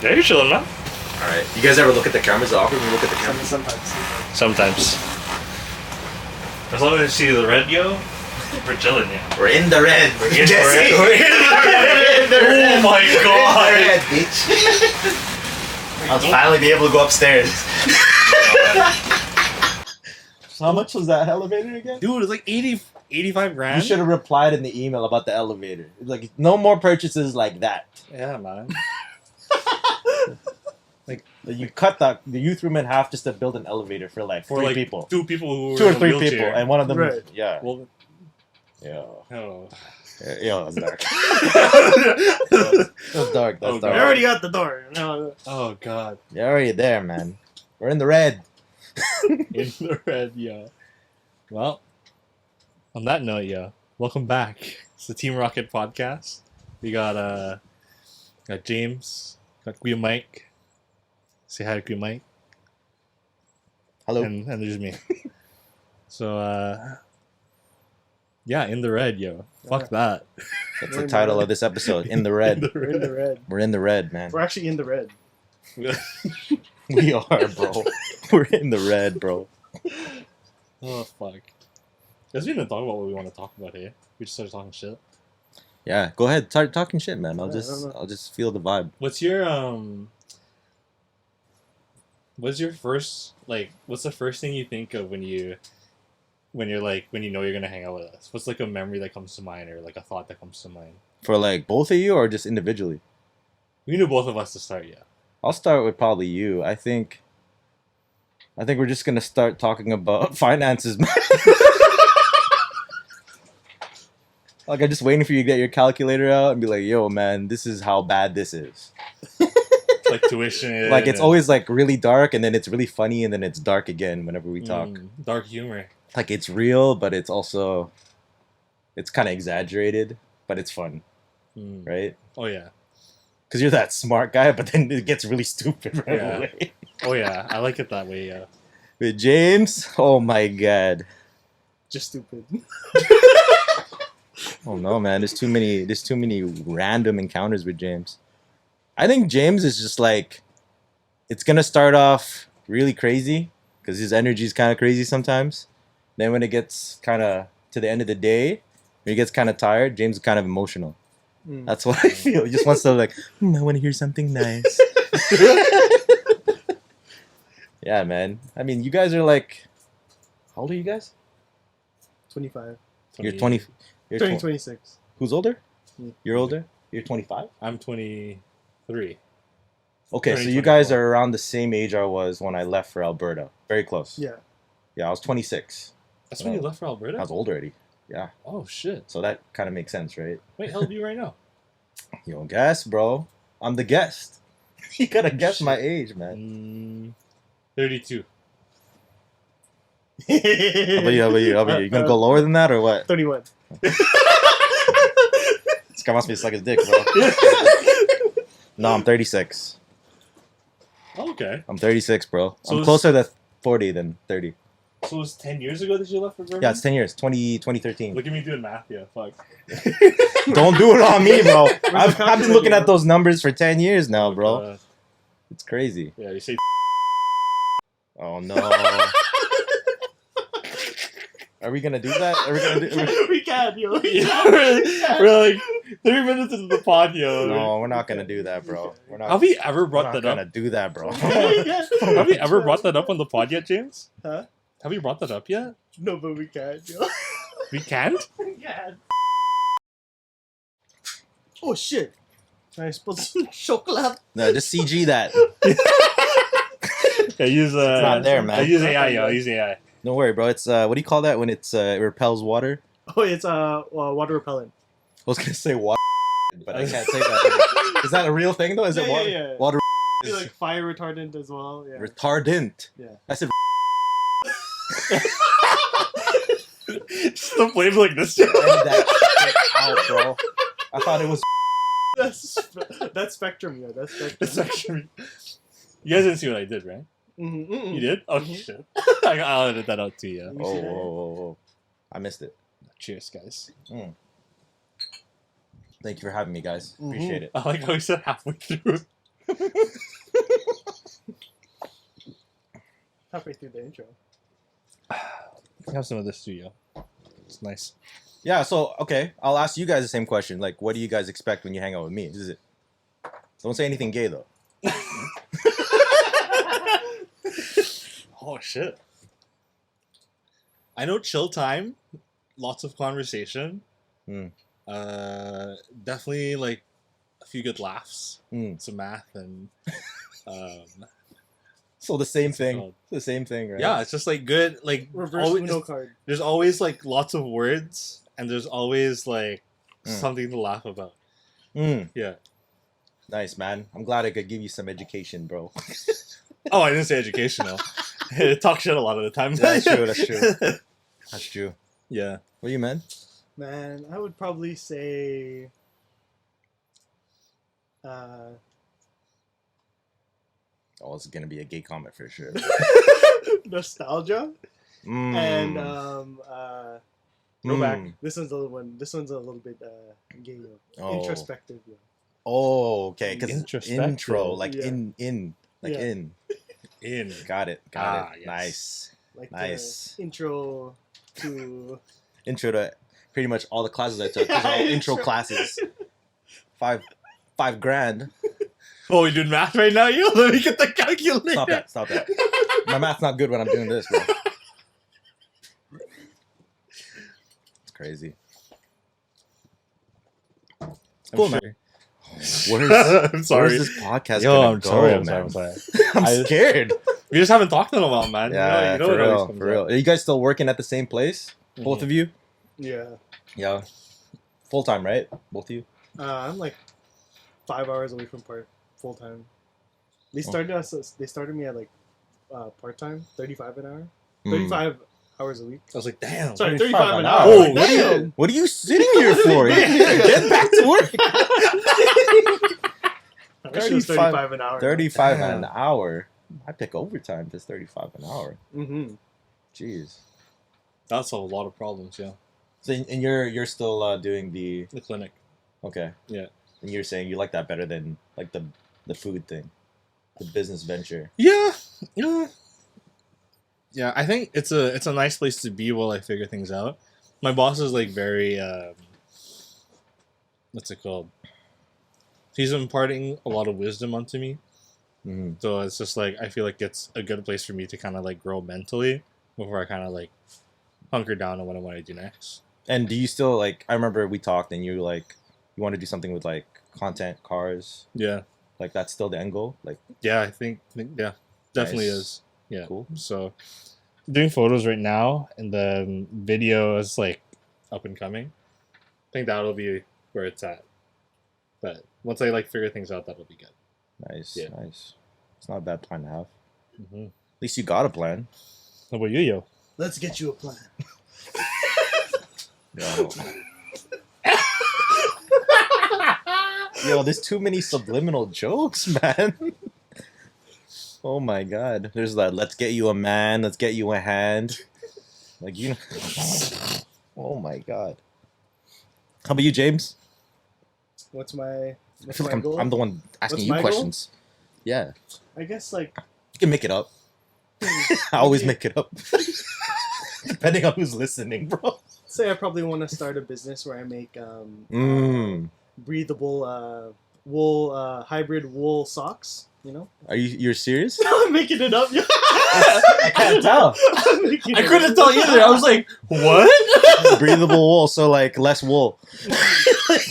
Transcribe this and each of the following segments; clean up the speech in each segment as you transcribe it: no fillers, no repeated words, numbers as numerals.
Yeah, you're chilling, man. Alright. You guys ever look at the cameras? Often we look at the cameras? Sometimes. As long as you see the red, yo, we're chilling, yeah. We're in the red. We're in the red. We're in the red. Oh my god. We're in the red, bitch. I'll finally be able to go upstairs. So how much was that elevator again? Dude, it's like 85 grand. You should have replied in the email about the elevator. Like, no more purchases like that. Yeah, man. You cut the youth room in half just to build an elevator for three people. Two people who were 2 or in a 3 wheelchair. people, and one of them, Right. yeah. Well, Yo. oh. Yo, that's dark. That's dark. That's Oh, dark. I already got the door. No. Oh god. You're already there, man. We're in the red. In the red, yeah. Well, on that note, yeah. Welcome back. It's the Team Rocket podcast. We got James, got Kuya Mike. Say hi to Kuya Mike. Hello. And there's me. So yeah, in the red, yo. Fuck that. That's the title of this episode. In the red. We're in the red. We're in the red, man. We're actually in the red. We are, bro. We're in the red, bro. Oh fuck. Guess we didn't talk about what we want to talk about here. We just started talking shit. Yeah, go ahead. Start talking shit, man. I don't know. I'll just feel the vibe. What's your what's the first thing you think of when you know you're gonna hang out with us? What's like a memory that comes to mind or like a thought that comes to mind? For both of you or just individually? We knew both of us to start, yeah. I'll start with probably you. I think we're just gonna start talking about finances, man. I'm just waiting for you to get your calculator out and be like, yo, man, this is how bad this is. Like tuition. It's always really dark and then it's really funny and then it's dark again whenever we talk. Dark humor. It's real, but it's also, it's kind of exaggerated, but it's fun, right? Oh yeah. Because you're that smart guy, but then it gets really stupid right Yeah. away. Oh yeah, I like it that way, yeah. With James, oh my god. Just stupid. Oh no, man, there's too many random encounters with James. I think James is just it's gonna start off really crazy because his energy is kind of crazy sometimes. Then when it gets kind of to the end of the day, when he gets kind of tired, James is kind of emotional. That's what I feel. He just wants to I want to hear something nice. Yeah, man. I mean, you guys are how old are you guys? 25. You're 20. You're Turning 26. Who's older? Me. You're older? You're 25? I'm 23. Okay, so you 24. guys are around the same age I was when I left for Alberta. Very close. Yeah. Yeah, I was 26. That's when you left for I Alberta? was old already. Yeah. Oh shit. So that kind of makes sense, right? Wait, how old are you right now? You don't guess, bro. I'm the guest. You gotta guess my age, man. 32. How about you? You gonna go lower than that or what? 31. This guy wants me to suck his dick, bro. No, I'm 36. Oh, okay. I'm 36, bro. So I'm closer to 40 than 30. So it was 10 years ago that you left for Vermont? Yeah, it's 10 years. 2013. Look at me doing math, yeah. Fuck. Don't do it on me, bro. the I've been looking calculator? at those numbers for 10 years now, bro. It's crazy. Yeah, you say. Oh, no. Are we gonna do that? Are we gonna do? We can, yo. We're like 3 minutes into the pod, yo. No, we're not gonna do that, bro. We're not. Have we ever we're brought not that gonna up? do that, bro. Have we ever brought that up on the pod yet, James? Huh? Have we brought that up yet? No, but we can, yo. We can't? We can. Oh, shit. I suppose chocolate. No, just CG that. Yeah, use It's not there, man. I use AI, yo. I use AI. Don't worry, bro. It's what do you call that when it repels water? Oh, it's water repellent. I was gonna say water, but I can't say that. Is that a real thing though? Is it Yeah, water? yeah. Water It's like fire retardant as well. Yeah. retardant. Yeah. I said. Stop waving like this, Edit that shit out, bro. I thought it was. That's spectrum, yeah. That's spectrum. It's actually. You guys didn't see what I did, right? You did? Oh shit! I'll edit that out too. Yeah. You see that? Oh. I missed it. Cheers, guys. Thank you for having me, guys. Appreciate it. I like how we said halfway through. Halfway through the intro. Have some of this too, yo. It's nice. Yeah, so okay, I'll ask you guys the same question. Like, what do you guys expect when you hang out with me? Is it? Don't say anything gay though. Oh shit. I know chill time, lots of conversation. Mm. Definitely like a few good laughs, Mm. some math, and So the same What's it thing. called? The same thing, right? yeah, it's just like good. Like Reverse always, Uno card. there's always like lots of words, and there's always like Mm. something to laugh about. Mm. Yeah. Nice, man. I'm glad I could give you some education, bro. Oh, I didn't say educational. Talk shit a lot of the time. Yeah, that's true. That's true. That's true. Yeah. What do you mean? Man, I would probably say uh, Oh, it's gonna be a gay comment for sure. nostalgia Mm. and Throwback. Mm. this one's a little one. This one's a little bit gay, Oh. introspective. Oh, okay. Because Introspective. intro, like Yeah. in, like Yeah. in. In. Got it. Ah, It. yes. Nice. Like Nice. the intro to Intro to pretty much all the classes I took. Those are all intro Intro. classes. $5,000. Oh, you doing math right now? You let me get the calculator. Stop that. Stop that. My math's not good when I'm doing this, bro. It's crazy. Cool, man. Where's, I'm sorry. Where's this podcast Yo, gonna I'm go, sorry. I'm man? sorry. I'm I- scared. We just haven't talked in a while, man. Yeah, you know for it always real, comes for real. up. Are you guys still working at the same place? Both Mhm. of you? yeah. Yeah. Full time, right? Both of you? I'm like 5 hours away from full time. They Oh. started us. They started me at like part time, 35 an hour, Mm. 35 hours a week. I was like, damn. Sorry, 35 35 an an hour. hour. Oh, Like, what are you- damn. What are you sitting here for? Get back to work. I wish it was 35 an hour. 35 Damn. an hour. I pick overtime if it's 35 an hour. Mm-hmm. Jeez. That's a lot of problems, yeah. So and you're still doing the The clinic. okay. Yeah. And you're saying you like that better than like the food thing, the business venture. Yeah. Yeah. Yeah, I think it's a nice place to be while I figure things out. My boss is like very what's it called? He's imparting a lot of wisdom onto me. Mm-hmm. So it's just like I feel like it's a good place for me to kind of like grow mentally before I kind of like hunker down on what I want to do next. And do you still like? I remember we talked, and you like you want to do something with like content, cars. Yeah, Like that's still the end goal. Like yeah, I think yeah, definitely Nice. is. Yeah, Cool. So doing photos right now, and then video is like up and coming. I think that'll be where it's at. But once I like figure things out, that'll be good. nice, Yeah. nice. It's not a bad plan to have. Mm-hmm. At least you got a plan. How about you, yo? Let's get you a plan. Yo. Yo, there's too many subliminal jokes, man. Oh my god. There's that let's get you a man, let's get you a hand. Like you Oh my god. How about you, James? What's my I what's feel my like goal? I'm the one asking What's you my goal? questions. Yeah. I guess like You can make it up. I always make it up. Depending on who's listening, bro. say I probably want to start a business where I make breathable wool hybrid wool socks. You know, You're serious? I'm making it up. I can't tell. I couldn't tell either. I was like, what? Breathable wool, so like less wool.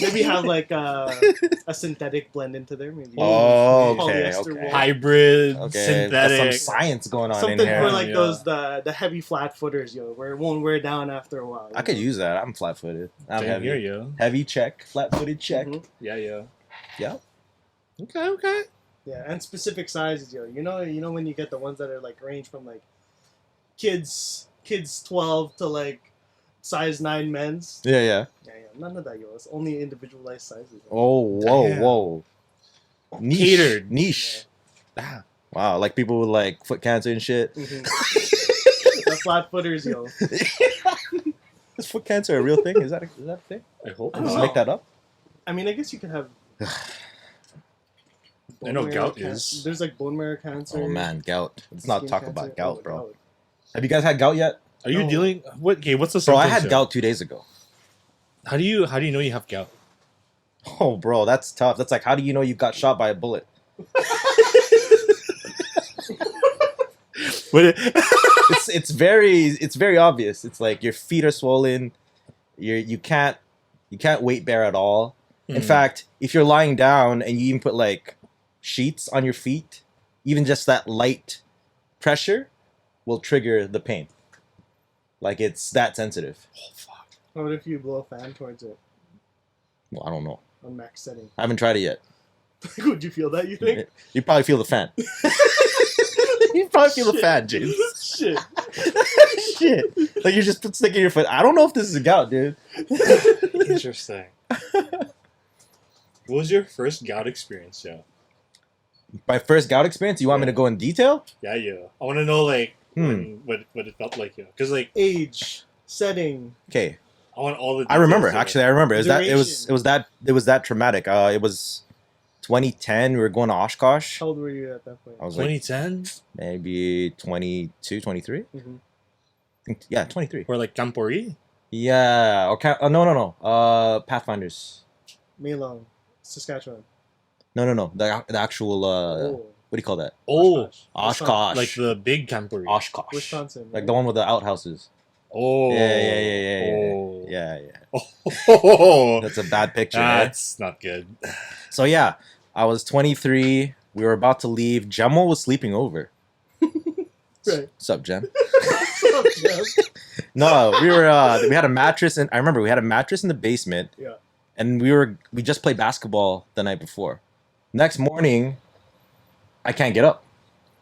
Maybe have like a synthetic blend into there. Maybe Oh, okay, polyester okay. wool. Hybrid, Okay, synthetic. that's some science going on Something in here. for like Yeah. those the heavy flat footers, yo, where it won't wear down after a while. I could use that. I'm flat-footed. I'm Same heavy. here, yo. Heavy check, flat-footed check. Mhm. Yeah, yeah. Yeah. Okay, okay. Yeah, and specific sizes, yo. You know when you get the ones that are like range from like kids 12 to like size 9 men's. Yeah, yeah. Yeah, none of that, yo. It's only individualized sizes. yo. Oh, whoa, Damn. whoa. Niche. Catered. Niche. Ah, Wow, like people with like foot cancer and shit. Mhm. The flat footers, yo. Is foot cancer a real thing? Is that a thing? I hope. I Did don't you know. make that up? I mean, I guess you could have I know bone marrow gout is. There's like bone marrow cancer. Oh man, gout. Let's not skin talk cancer. about gout, Oh, bro. gout. Have you guys had gout yet? Are you No. dealing? What? Okay, what's the Bro, I symptoms had here? gout 2 days ago. How do you know you have gout? Oh, bro, that's tough. That's like, how do you know you got shot by a bullet? What? It's very obvious. It's like your feet are swollen. You can't weight bear at all. In fact, if you're lying down and you even put like sheets on your feet, even just that light pressure will trigger the pain. Like it's that sensitive. Oh fuck. What if you blow a fan towards it Well, I don't know. on max setting? I haven't tried it yet. Would you feel that? You think? You probably feel the fan. You probably feel the fan, James. Shit. Shit. Like you're just sticking your foot. I don't know if this is gout, dude. Interesting. What was your first gout experience, Joe? My first gout experience. You want me to go in detail? Yeah, yeah. I want to know like what it felt like, yo. Because like Age, setting. Okay. I want all the. I remember. details, yo. Actually, I remember. It was Duration. that traumatic. It was 2010. We were going to Oshkosh. How old were you at that point? I was like 2010 maybe 22, 23. Mm-hmm. Yeah, 23. or like Campori. Yeah. Okay. No. Pathfinders. Melong, Saskatchewan. No. The actual. Oh, What do you call that? Oh, Oshkosh. like the big Campori. Oshkosh. Wisconsin. Like the one with the outhouses. Oh, Yeah. Oh, That's a bad picture. Right? that's not good. So yeah, I was 23. We were about to leave. Gemma was sleeping over. Right. What's up, Gem? Yeah. No, we had a mattress, and I remember we had a mattress in the basement. Yeah. And we just played basketball the night before. Next morning, I can't get up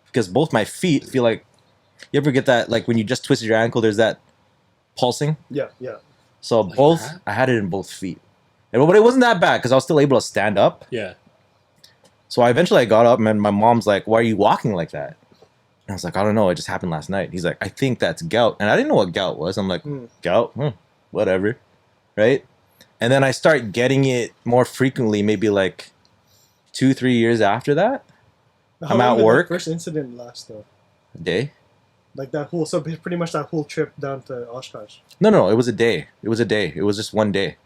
because both my feet feel like. You ever get that like when you just twisted your ankle? There's that pulsing. Yeah. So Like both, that? I had it in both feet, but it wasn't that bad because I was still able to stand up. Yeah. So I got up, and my mom's like, "Why are you walking like that?" And I was like, "I don't know. It just happened last night." He's like, "I think that's gout," and I didn't know what gout was. I'm like, "Gout? Whatever," right? And then I start getting it more frequently, maybe like 2-3 years after that. How I'm long at did work. The first incident last though. A day? Like that whole, so pretty much that whole trip down to Oshkosh. No. It was a day. It was just one day.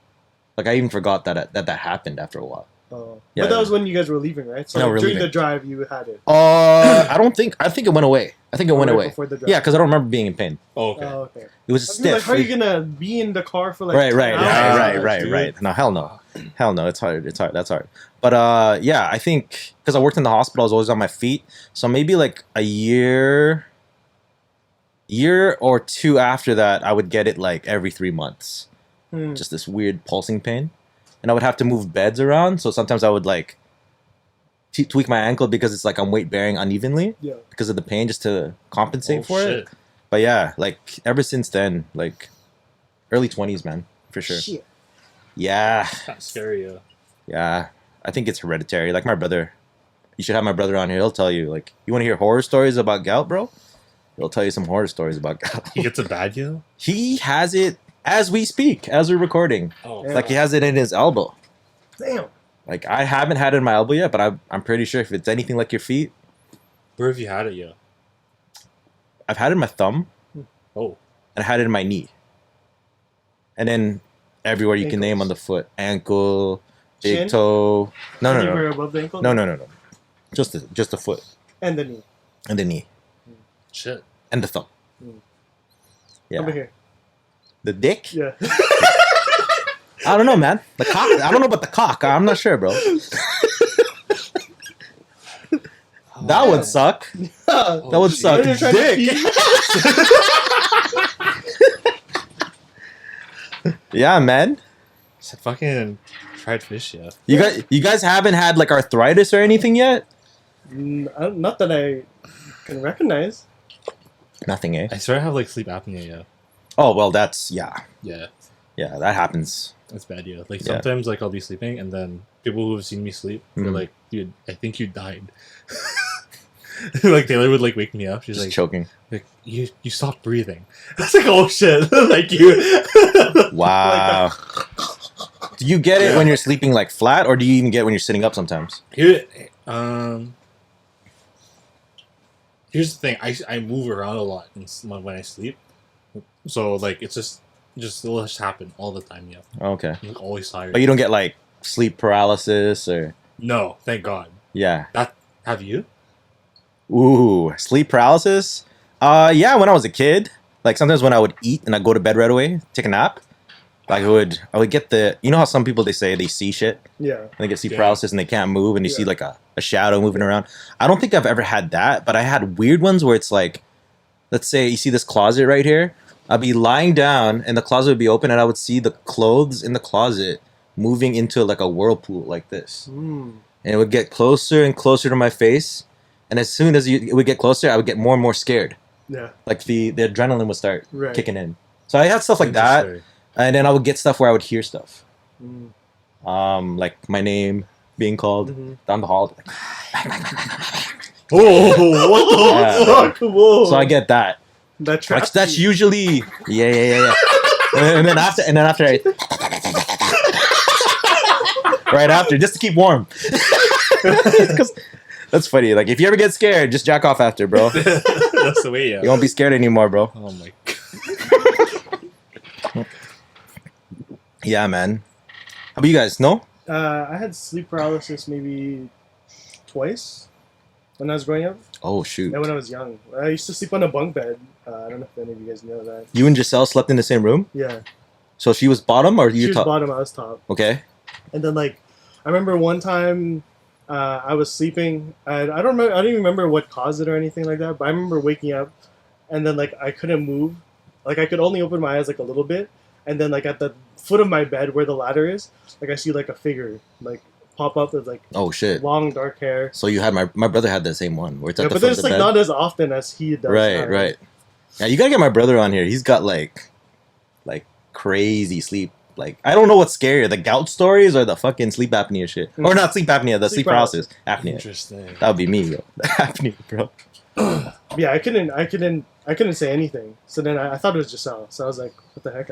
Like I even forgot that happened after a while. Oh, Yeah. but that was when you guys were leaving, right? So No, like, we're during leaving. the drive, you had it. I think it went away. Right before the drive. Yeah, because I don't remember being in pain. Oh, okay. Oh, okay. It was I feel like, stiff. how are you gonna be in the car for like? Right. 10 hours? Right. No, hell no. It's hard. That's hard. But yeah, I think because I worked in the hospital, I was always on my feet. So maybe like a year or two after that, I would get it like every 3 months. Just this weird pulsing pain, and I would have to move beds around. So sometimes I would like tweak my ankle because it's like I'm weight bearing unevenly Yeah. because of the pain, just to compensate Oh, for shit. it. But yeah, like ever since then, like early 20s, man, for sure. Shit. Yeah. That's scary, yo. Yeah, I think it's hereditary. Like my brother, you should have my brother on here. He'll tell you, like, you want to hear horror stories about gout, bro? He'll tell you some horror stories about gout. He gets a bad, yo. He has it as we speak, as we're recording. Oh, Yeah. Like he has it in his elbow. Damn. Like I haven't had it in my elbow yet, but I'm pretty sure if it's anything like your feet, where have you had it, yo? I've had it in my thumb Oh, and I had it in my knee, and then everywhere you can name on the foot, ankle, big Shin? toe. Anywhere No. above the ankle? No. Just the foot And the knee. and the knee shit. and the thumb. Yeah. Over here. The dick? Yeah. I don't know, man. The cock? I don't know about the cock. I'm not sure, bro. That would suck. That would shit. suck. You're trying to Dick. Yeah, man. It's a fucking fried fish, yeah. You guys haven't had like arthritis or anything yet? Not that I can recognize. Nothing, eh? I swear I have like sleep apnea, yeah. Oh well, that's yeah, Yeah, that happens. that's bad, yeah. Like Yeah. sometimes like I'll be sleeping and then people who have seen me sleep, they're Mhm. like, dude, I think you died. Like Taylor would like wake me up. She's Just like, choking. you stopped breathing. I was like, oh shit. Like you. Wow. Do you get it when you're sleeping like flat, or do you even get it when you're sitting up sometimes? Here, Here's the thing. I move around a lot when I sleep, so like it's it'll just happen all the time. Yeah, Okay. I'm like, always tired. But you don't get like sleep paralysis or No, thank God. yeah. Have you? Ooh, sleep paralysis? Yeah, when I was a kid. Like sometimes when I would eat and I go to bed right away, take a nap, like I would get you know how some people they say they see shit Yeah. and they get sleep Yeah. paralysis and they can't move and you Yeah. see like a shadow moving around. I don't think I've ever had that, but I had weird ones where it's like, let's say you see this closet right here. I'd be lying down and the closet would be open and I would see the clothes in the closet moving into like a whirlpool like this. Mm. And it would get closer and closer to my face. And as soon as it would get closer, I would get more and more scared. Yeah. Like the adrenaline would start Right. kicking in. So I had stuff like that. Interesting. And then I would get stuff where I would hear stuff. Mm. Like my name being called Mhm. down the hall. Like, Oh, what the Yeah. fuck? Whoa. so I get that. that Like, traps that's you. usually yeah. and then after right after, just to keep warm. 'Cause that's funny. Like if you ever get scared, just jack off after, bro. That's the way. Yeah. You won't be scared anymore, bro. Oh my God. Yeah, man. How about you guys? No? I had sleep paralysis maybe twice when I was growing up. Oh shoot. And when I was young, I used to sleep on a bunk bed. I don't know if any of you guys know that. You and Giselle slept in the same room? Yeah, So she was bottom or she you was top? bottom, I was top. Okay. And then like, I remember one time, I was sleeping. I don't remember. I don't even remember what caused it or anything like that. But I remember waking up, and then like I couldn't move. Like I could only open my eyes like a little bit, and then like at the foot of my bed where the ladder is, like I see like a figure like pop up with like Oh shit. long dark hair. So you had my brother had the same one where it's at Yeah, the but foot of it's the like bed. not as often as he does. Right, now. right. Yeah, you gotta get my brother on here. He's got like crazy sleep. Like I don't know what's scarier, the gout stories or the fucking sleep apnea shit. Or not sleep apnea, the Sleep sleep paralysis. Apnea. Interesting. That would be me, yo. The apnea, bro. Yeah, I couldn't say anything. So then I thought it was Giselle. So I was like, what the heck?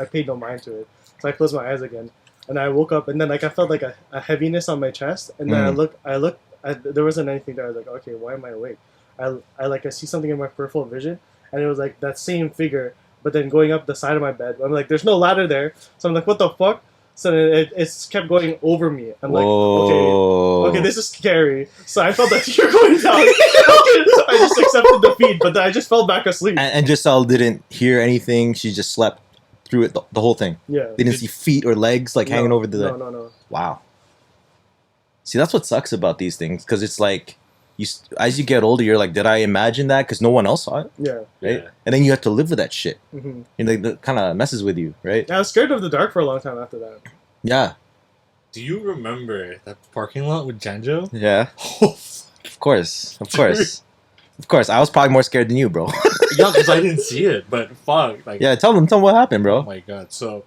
I paid no mind to it. So I closed my eyes again, and I woke up, and then like I felt like a heaviness on my chest, and then there wasn't anything there. I was like, okay, why am I awake? I see something in my peripheral vision, and it was like that same figure, but then going up the side of my bed. I'm like, there's no ladder there, so I'm like, what the fuck? So then it's kept going over me. I'm like, okay, this is scary. So I felt that you're going down. I just accepted defeat, but then I just fell back asleep. And Giselle didn't hear anything. She just slept through it, the whole thing. Yeah. They didn't see feet or legs like hanging over the. No. Wow. See, that's what sucks about these things because it's like, as you get older, you're like, did I imagine that? Because no one else saw it, Yeah. right? Yeah. And then you have to live with that shit. hmm And like, that kind of messes with you, right? I was scared of the dark for a long time after that. Yeah. Do you remember that parking lot with Janjo? Yeah. Oh, Of course. Of course. Of course. I was probably more scared than you, bro. yeah, because I didn't see it, but fuck. Like, Yeah, tell them what happened, oh bro. my God. So,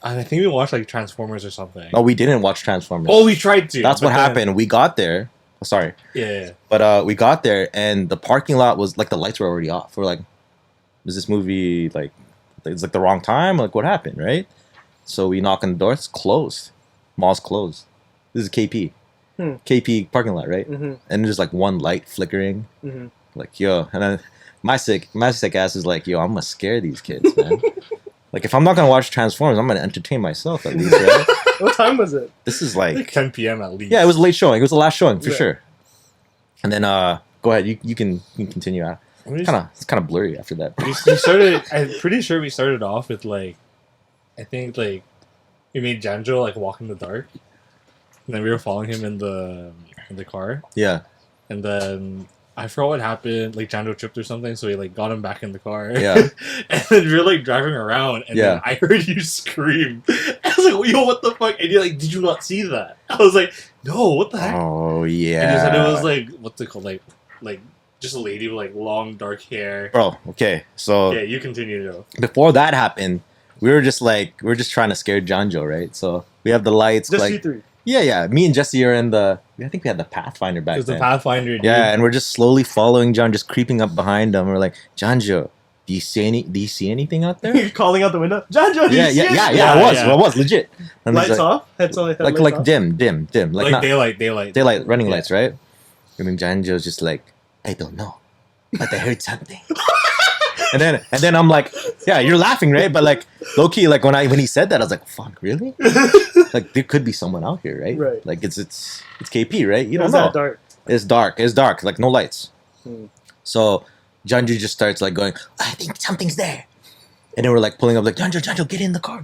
I think we watched like Transformers or something. No, we didn't watch Transformers. Oh, we tried to. That's but what then- happened. We got there. Oh, sorry. Yeah. But we got there and the parking lot was like the lights were already off. We're like, is this movie like it's like the wrong time? Like what happened, right? So we knock on the door, it's closed. Mall's closed. This is KP. Hmm. KP parking lot, right? hmm And there's like one light flickering. hmm Like, yo, and then my sick ass is like, yo, I'm gonna scare these kids, man. Like if I'm not gonna watch Transformers, I'm gonna entertain myself at least, right? What time was it? This is Like like 10 p.m. at least. yeah, it was a late showing. It was the last showing for Yeah. sure. And then go ahead, you can continue. It's kind of blurry after that. We started. I'm pretty sure we started off with like, I think like, we made Janjo like walk in the dark, and then we were following him in the car, Yeah. and then I forgot what happened. Like Janjo tripped or something, so we like got him back in the car. Yeah. and then we were like driving around, and then Yeah. I heard you scream. I was like, "Yo, what the fuck?" And you're like, "Did you not see that?" I was like, "No, what the heck?" Oh And you yeah. said it was like what's it called, like just a lady with like long dark hair. Bro, okay. So Yeah, you continue though. before that happened, we were just trying to scare Janjo, right? So we have the lights Just like you three. yeah. Me and Jesse are in I think we had the Pathfinder back It was the then. Pathfinder. Dude. Yeah, and we're just slowly following John, just creeping up behind him. We're like, Janjo, Do you see anything out there? You're calling out the window. Janjo, Yeah, it was legit. And he's Lights off. Headlights like off. dim, like not daylight, running lights, right? And then Janjo's just like, I don't know, but I heard something. and then I'm like, yeah, you're laughing, right? But like low key, like when he said that, I was like, fuck, really? Like there could be someone out here, right? Right. Like it's KP, right? You don't It's know. that dark. It's dark, like no lights. Hmm. So Janju just starts like going, I think something's there. And then we're like pulling up like, Janju, get in the car,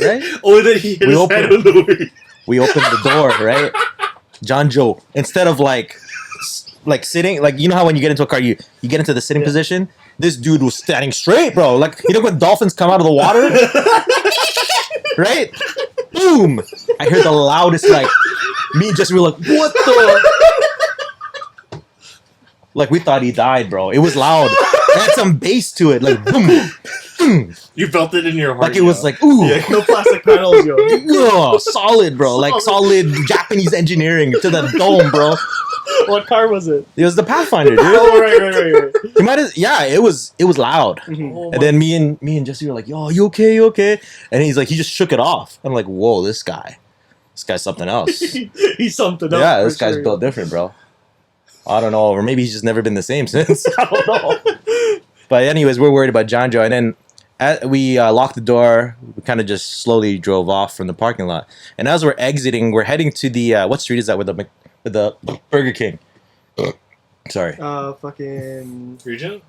right? Oh, then he hit his head on the way. We open the door, right? Janjo, instead of like sitting, like you know how when you get into a car, you get into the sitting position? This dude was standing straight, bro. Like, you know when dolphins come out of the water? Right? Boom! I heard the loudest, like, me and Jesse were like, what the? Like, we thought he died, bro. It was loud. It had some bass to it, like, boom, boom. You felt it in your heart. Like, it was like, ooh. Yeah, no plastic panels, yo. Oh, solid, bro. Like, solid Japanese engineering to the dome, bro. What car was it? It was the Pathfinder, dude. Oh, right. You might have, yeah, it was loud. Mhm. Oh And then me and Jesse were like, yo, you okay? You okay? And he's like, he just shook it off. I'm like, whoa, this guy's something else. He's something else. Yeah, for this guy's sure. built different, bro. I don't know, or maybe he's just never been the same since. I don't know. But anyways, we're worried about Janjo, and then we locked the door. We kind of just slowly drove off from the parking lot. And as we're exiting, we're heading to the what street is that with the Burger King? Sorry, Fucking. Regent.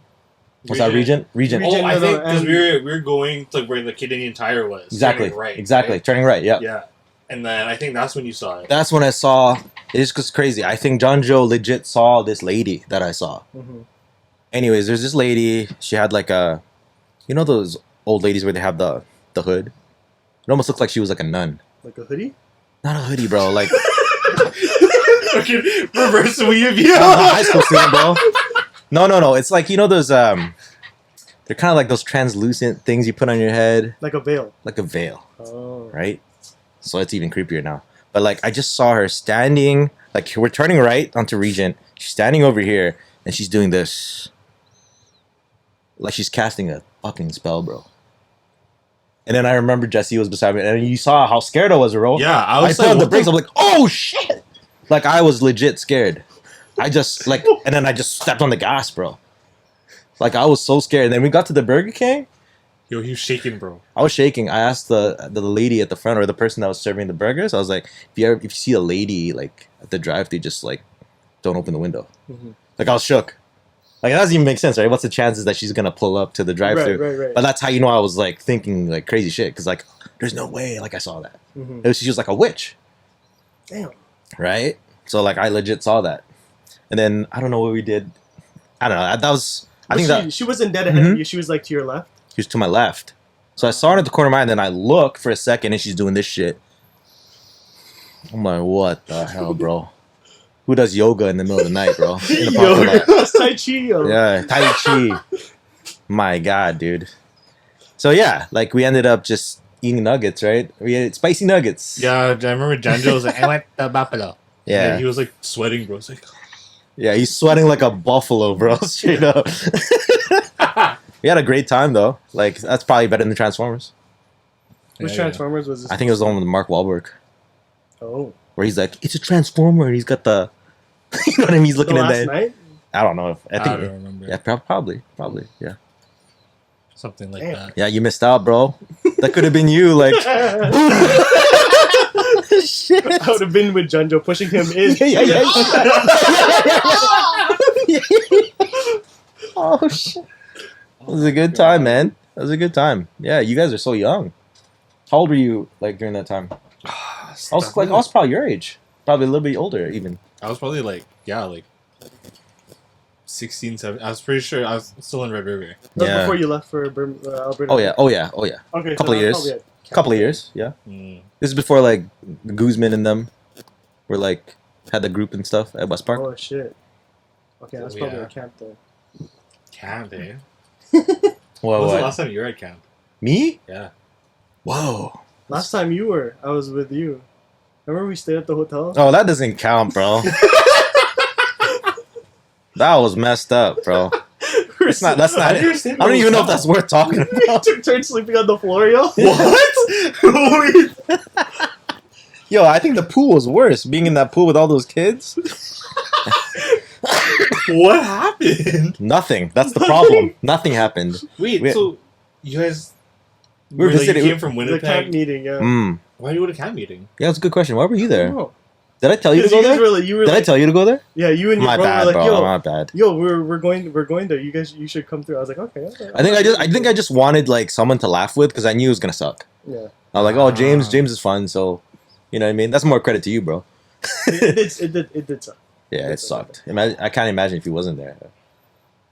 was that Regent? Regent. Oh, I No, think because and- we were going to where the Canadian Tire was. Exactly. turning right. Exactly. right? Turning right. Yeah. Yeah. And then I think that's when you saw it. That's when I saw. It's just crazy. I think Janjo legit saw this lady that I saw. Mhm. Anyways, there's this lady. She had like a, you know those old ladies where they have the hood. It almost looked like she was like a nun. Like a hoodie? Not a hoodie, bro. Like Okay, reverse weave, I'm yeah. a high school student, bro. No. It's like, you know those they're kind of like those translucent things you put on your head, Like a veil. like a veil, Oh. right? So it's even creepier now. But like, I just saw her standing. Like, we're turning right onto Regent. She's standing over here, and she's doing this. Like she's casting a fucking spell, bro. And then I remember Jesse was beside me, and you saw how scared I was, bro. Yeah, I I was put on like, the brakes. I'm like, oh shit! Like I was legit scared. I just like, and then I just stepped on the gas, bro. Like I was so scared. And then we got to the Burger King. Yo, he was shaking, bro. I was shaking. I asked the lady at the front, or the person that was serving the burgers. I was like, if you see a lady like at the drive-thru, just like don't open the window. Mhm. Like I was shook. Like, that doesn't even make sense, right? What's the chances that she's gonna pull up to the drive-thru? Right. But that's how you know I was like thinking like crazy shit, because like there's no way like I saw that. Mhm. She was like a witch, Damn. right? So like I legit saw that, and then I don't know what we did. I don't know. That was I think that She wasn't dead ahead of Mhm. you. She was like to your left. she was to my left. So I saw her at the corner of my eye, and then I look for a second, and she's doing this shit. I'm like, what the hell, bro? Who does yoga in the middle of the night, bro? In the parking lot. That's Tai Chi, yo. Yeah, Tai Chi. My God, dude. So yeah, like we ended up just eating nuggets, right? We ate spicy nuggets. Yeah, I remember Janjo was like, I want the buffalo. Yeah. And he was like sweating, bro. It's like, Yeah, he's sweating like a buffalo, bro. Straight up. We had a great time though. Like that's probably better than Transformers. Which Yeah. Transformers was this? I think it was the one with Mark Wahlberg, Oh. where he's like, "It's a Transformer," and he's got the, you know what I mean? He's looking the at last that. night? I don't know. I I think. don't remember. Yeah, probably. Yeah. Something like Damn. that. Yeah, you missed out, bro. That could have been you. Like, shit. I would have been with Junjo pushing him in. Yeah. Oh shit. It was a good time, man. It was a good time. Yeah, you guys are so young. How old were you like during that time? I was probably your age. Probably a little bit older even. I was probably like 16, 17. I was pretty sure I was still in Red River. That was Yeah. before you left for Alberta. Oh yeah. Okay. Couple of that's years. probably it. Couple of years, yeah. Mm. This is before like Guzman and them were like had the group and stuff at West Park. Oh shit. Okay, that's probably Yeah. a camp though. Camp, eh? Whoa, When was the what? last time you were at camp? Me? Yeah. Whoa. Last time you were, I was with you. Remember we stayed at the hotel? Oh, that doesn't count, bro. That was messed up, bro. That's not it. I understand don't even know if where that's worth talking You about. took turns sleeping on the floor, yo. What? Yo, I think the pool was worse. Being in that pool with all those kids. What happened? Nothing. That's the problem. Nothing happened. Wait, We- so you guys We were visiting- you came from The camp Winnipeg. meeting, yeah. Mm. Why do you go to camp meeting? Yeah, that's a good question. Why were you I there? don't know. Did I tell you to 'Cause go you guys there? were like, you were Did I like, tell you to go there? yeah, you and your My bro bad, were like, bro. yo, My bad. yo, we're going there. You should come through. I was like, okay. I think I just wanted like someone to laugh with because I knew it was gonna suck. Yeah. I was like, oh, James Ah. is fun, so you know what I mean. That's more credit to you, bro. It did suck. Yeah, it sucked. I can't imagine if he wasn't there.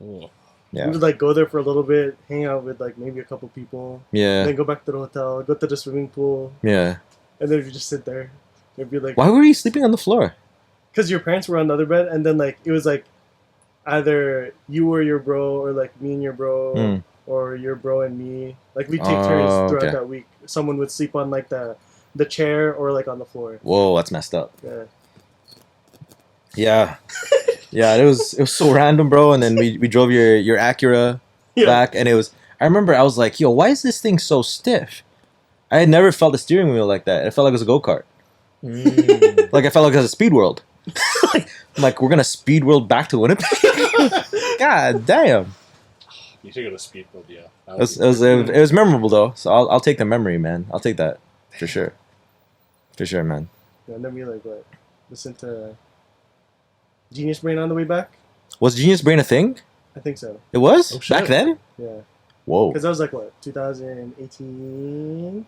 Oh. Yeah, We would like go there for a little bit, hang out with like maybe a couple people, yeah, then go back to the hotel, go to the swimming pool, yeah. and then we just sit there. It'd be like, Why were you sleeping on the floor? because your parents were on the other bed, and then like it was like either you or your bro, or like me and your bro, Mm. or your bro and me. Like we take Oh, turns throughout okay. that week. Someone would sleep on like the chair or like on the floor. Whoa, that's messed up. Yeah. Yeah, yeah. It was so random, bro. And then we drove your Acura Yeah. back, and it was. I remember I was like, yo, why is this thing so stiff? I had never felt the steering wheel like that. It felt like it was a go kart. Mm. Like I felt like it was a speed world. I'm like, we're gonna speed world back to Winnipeg. God damn. You should go to Speedboat, yeah. It was memorable though, so I'll take the memory, man. I'll take that for sure, man. Yeah, and then we like what? Listen to Genius Brain on the way back. Was Genius Brain a thing? I think so. It was Oh, shit. back then. Yeah. Whoa. Because that was like what, 2018?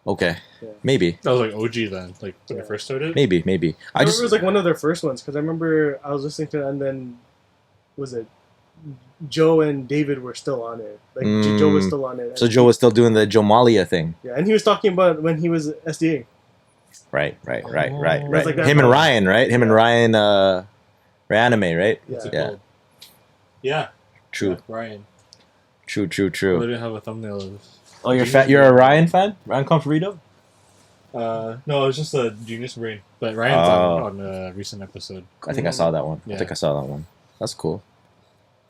Okay. Yeah. Maybe. That was like OG then, like when Yeah. it first started. Maybe. I I remember just it was like one of their first ones because I remember I was listening to it and then was it Joe and David were still on it. Like Joe was still on it. so and Joe was still doing the Joe Malia thing. yeah, and he was talking about when he was SDA. Right. Oh. Right. Like that. Him and Ryan, right? Him and Yeah. Ryan Reanime, right? Yeah. What's it Yeah. called? Yeah. True. Yeah, Ryan. True. They didn't have a thumbnail of. Oh, you're a Ryan fan? Ryan Conforito? No, it was just a Genius Brain. But Ryan's Oh. on a recent episode. I think I saw that one. Yeah. I think I saw that one. That's cool.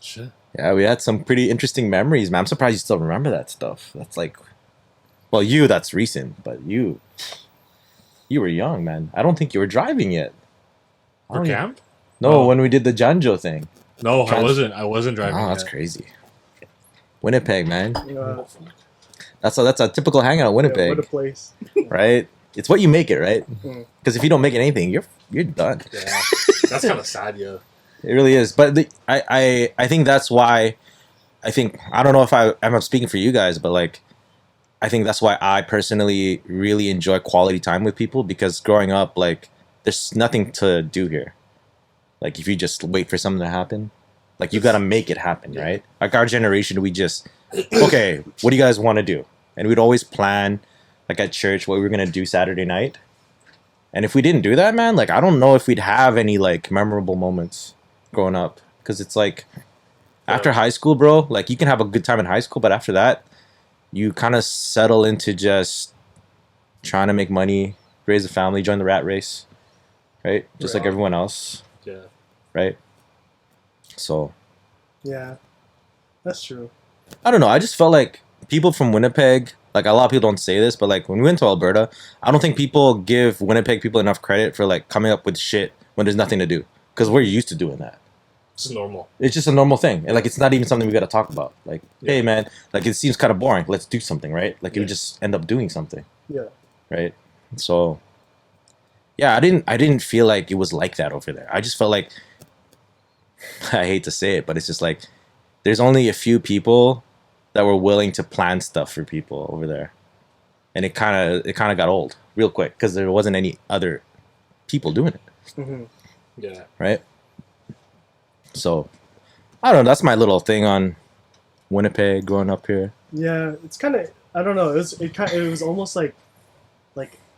Shit. Yeah, we had some pretty interesting memories, man. I'm surprised you still remember that stuff. That's like, well, that's recent, but you were young, man. I don't think you were driving yet. I For don't even- camp? No, Oh. when we did the Janjo thing. No, Trans- I wasn't driving. Oh, that's yet. crazy. Winnipeg, man. Uh, That's a typical hangout in yeah, Winnipeg, what a place. right? It's what you make it, right? Mm. Because if you don't make it anything, you're done. Yeah. That's kind of sad, yeah. It really is. But I think that's why. I don't know if I'm speaking for you guys, but like, I think that's why I personally really enjoy quality time with people because growing up, like, there's nothing to do here. Like, if you just wait for something to happen, like, you got to make it happen, Yeah. right? Like, our generation, we just, okay, what do you guys want to do? And we'd always plan, like, at church, what we were going to do Saturday night. And if we didn't do that, man, like, I don't know if we'd have any, like, memorable moments growing up. Because it's like, after high school, bro, like, you can have a good time in high school, but after that, you kind of settle into just trying to make money, raise a family, join the rat race, right? Just like Right. everyone else, Yeah. right? So, Yeah, that's true. I don't know. I just felt like people from Winnipeg, like a lot of people don't say this, but like when we went to Alberta, I don't think people give Winnipeg people enough credit for like coming up with shit when there's nothing to do. Because we're used to doing that. It's normal. It's just a normal thing. And like it's not even something we got to talk about. Like, Yeah. hey man, like it seems kind of boring. Let's do something, right? Like you Yeah. just end up doing something, Yeah. right? So yeah, I didn't feel like it was like that over there. I just felt like I hate to say it, but it's just like there's only a few people that were willing to plan stuff for people over there. And it kind of got old real quick because there wasn't any other people doing it, hmm Yeah. right? So I don't know. That's my little thing on Winnipeg growing up here. Yeah, it's kind of, I don't know. It was almost like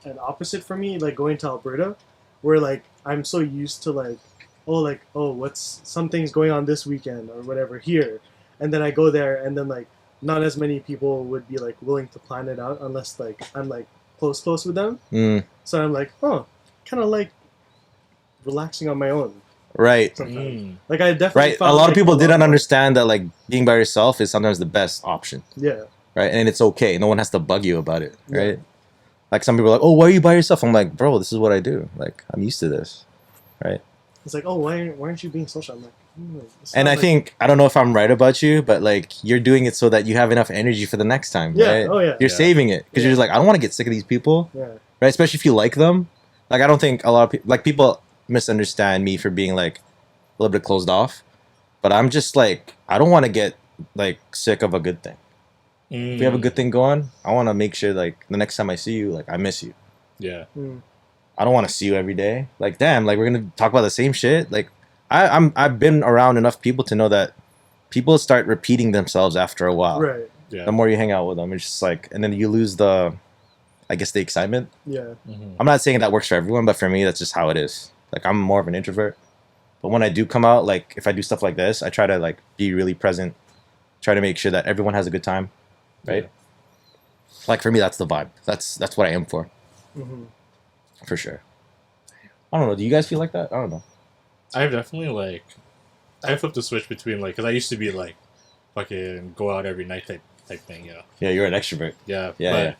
an opposite for me, like going to Alberta, where like I'm so used to like what's something's going on this weekend or whatever here, and then I go there and then like not as many people would be like willing to plan it out unless like I'm like close with them. Mm, So I'm like, kind of like relaxing on my own. Right. sometimes. Mm. Like I definitely Right. A found, lot of like, people didn't more- understand that like being by yourself is sometimes the best option. Yeah. Right. And it's okay. No one has to bug you about it. Yeah. Right. Like some people are like, oh, why are you by yourself? I'm like, bro, this is what I do. Like I'm used to this. Right. It's like, oh, why aren't you being social? I'm like, it's And not I like- think I don't know if I'm right about you, but like you're doing it so that you have enough energy for the next time. Yeah, Right? oh, yeah. You're Yeah. saving it because Yeah. you're just like, I don't want to get sick of these people. yeah, Right. Especially if you like them. Like I don't think a lot of people like people misunderstand me for being like a little bit closed off, but I'm just like I don't want to get like sick of a good thing. If we have a good thing going, I want to make sure like the next time I see you, like I miss you. Yeah. I don't want to see you every day. Like damn, like we're gonna talk about the same shit. Like I've been around enough people to know that people start repeating themselves after a while. right, Yeah. The more you hang out with them, it's just like, and then you lose the, I guess the excitement. yeah, Mhm. I'm not saying that works for everyone, but for me, that's just how it is. Like I'm more of an introvert, but when I do come out, like if I do stuff like this, I try to like be really present, try to make sure that everyone has a good time, right? Like for me, that's the vibe. That's what I am for sure. I don't know. Do you guys feel like that? I don't know. I've definitely like I flipped the switch between like because I used to be like fucking go out every night type thing, you know. Yeah, you're an extrovert. Yeah. Yeah,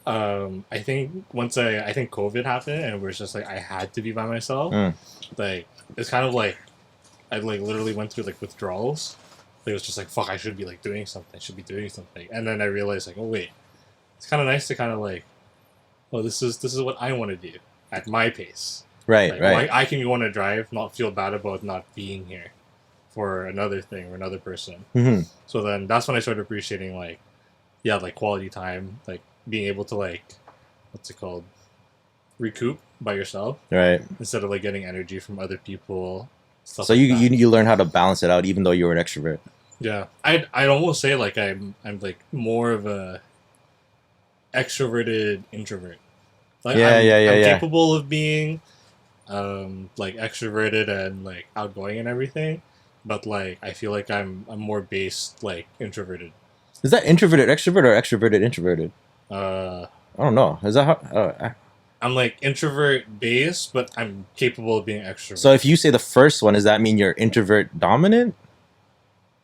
But I think once I think COVID happened and it was just like I had to be by myself. Mm. Like it's kind of like I like literally went through like withdrawals. It was just like fuck, I should be like doing something. I should be doing something. And then I realized like, oh wait, it's kind of nice to kind of like, oh this is what I want to do at my pace. Right, Like, right. I can go on a drive, not feel bad about not being here for another thing or another person. hmm So then that's when I started appreciating like, yeah, like quality time, like being able to like, what's it called, recoup by yourself Right. instead of like getting energy from other people. Stuff So like you that. you learn how to balance it out, even though you're an extrovert. Yeah, I'd almost say like I'm like more of a extroverted introvert. Like Yeah, I'm, yeah, yeah, I'm yeah. capable of being like extroverted and like outgoing and everything, but like I feel like I'm more based like introverted. Is that introverted extrovert or extroverted introverted? Uh, I don't know. Is that how? I'm like introvert based, but I'm capable of being extrovert. So if you say the first one, does that mean you're introvert dominant?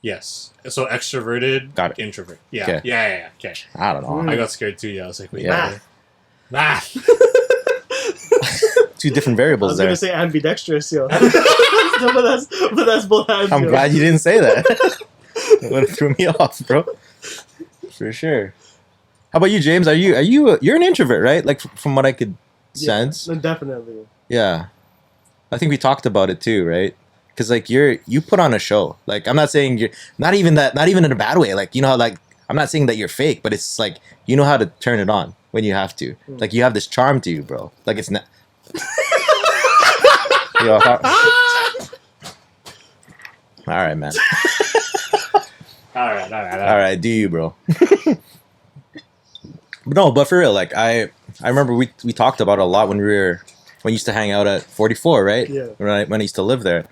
yes, so extroverted, Got it. introvert. Yeah, Okay. yeah. Okay, I don't know. Mm. I got scared too. Yeah, I was like, wait, Yeah. math. Two different I variables was there. gonna say ambidextrous, yo. but that's both hands. I'm yo. glad you didn't say that. It would have threw me off, bro. For sure. How about you, James? You're an introvert, right? Like from what I could sense. Yeah, definitely. Yeah. I think we talked about it too, right? Because like you put on a show. Like I'm not saying you're not even in a bad way. Like you know how like I'm not saying that you're fake, but it's like you know how to turn it on when you have to. Mm. Like you have this charm to you, bro. Like it's not. Yo, all right, man. All right. All right, do you, bro? No, but for real, like I remember we talked about it a lot when we used to hang out at 44, right? Yeah. When I used to live there.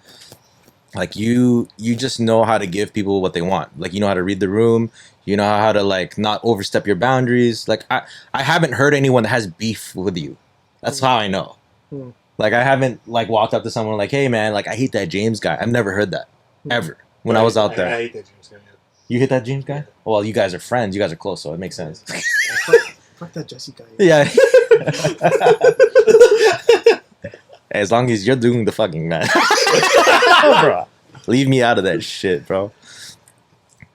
Like you just know how to give people what they want. Like you know how to read the room. You know how to like not overstep your boundaries. Like I haven't heard anyone that has beef with you. That's how I know. Hmm. Like I haven't like walked up to someone like, hey man, like I hate that James guy. I've never heard that ever when I was out there. I hate that James guy. You hit that James guy? Well, you guys are friends. You guys are close, so it makes sense. Fuck that Jesse guy. Yeah. As long as you're doing the fucking man. Bro. Leave me out of that shit, bro.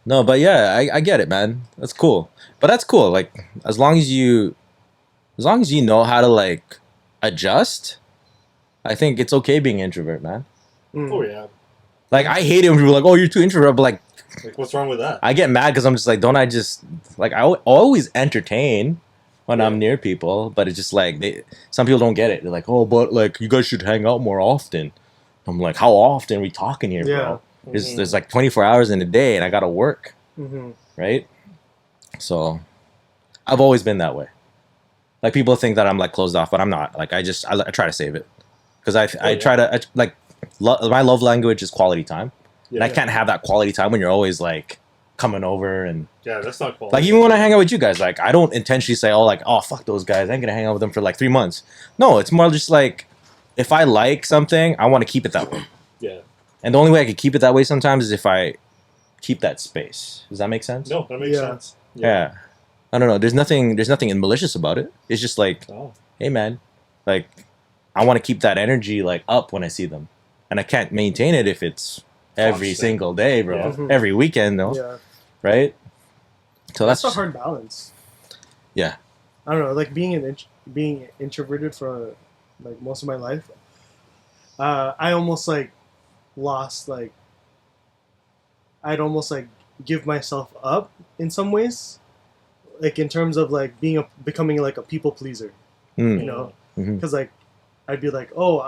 No, but yeah, I get it, man. That's cool. But that's cool. Like as long as you know how to like adjust, I think it's okay being introvert, man. Mm. Oh yeah. Like I hate it when people are like, "Oh, you're too introvert," but like Like what's wrong with that? I get mad because I'm just like, don't I just like I always entertain when I'm near people, but it's just like some people don't get it. They're like, oh, but like you guys should hang out more often. I'm like, how often are we talking here, Yeah. bro? There's like 24 hours in a day, and I gotta work, Mm-hmm. right? So I've always been that way. Like people think that I'm like closed off, but I'm not. Like I try to save it because I try to like my love language is quality time. And I can't have that quality time when you're always like coming over and Yeah, that's not cool. like even when I hang out with you guys, like I don't intentionally say, oh, like, oh, fuck those guys. I ain't gonna hang out with them for like 3 months. No, it's more just like if I like something, I want to keep it that way. And the only way I could keep it that way sometimes is if I keep that space. Does that make sense? No, that makes Yeah. sense. Yeah. I don't know. There's nothing malicious about it. It's just like, Oh. hey man, like I want to keep that energy like up when I see them. And I can't maintain it if it's every Constant. single day, bro. Yeah. Mhm. Every weekend though. Yeah. Right? So That's that's a hard balance. Yeah. I don't know, like being introverted for like most of my life. I almost like lost like I'd almost like give myself up in some ways, like in terms of like becoming like a people pleaser, Mm. you know, Mhm. because like I'd be like, oh,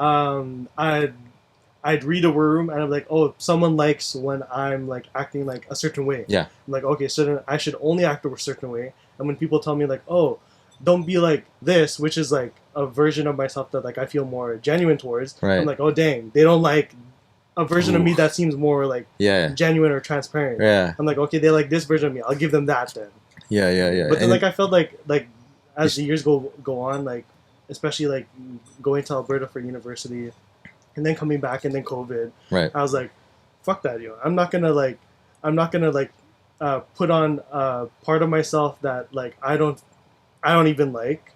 I'd read a room and I'm like, oh, if someone likes when I'm like acting like a certain way. Yeah. I'm like, okay, so then I should only act a certain way. And when people tell me like, oh, don't be like this, which is like a version of myself that like I feel more genuine towards. Right. I'm like, oh dang, they don't like a version of me Oof. that seems more like Yeah. genuine or transparent. Yeah. I'm like, okay, they like this version of me. I'll give them that then. Yeah. Yeah. But then And like I felt like as the years go on, like especially like going to Alberta for university, and then coming back, and then COVID. Right. I was like, fuck that, yo. I'm not gonna put on part of myself that like I don't even like,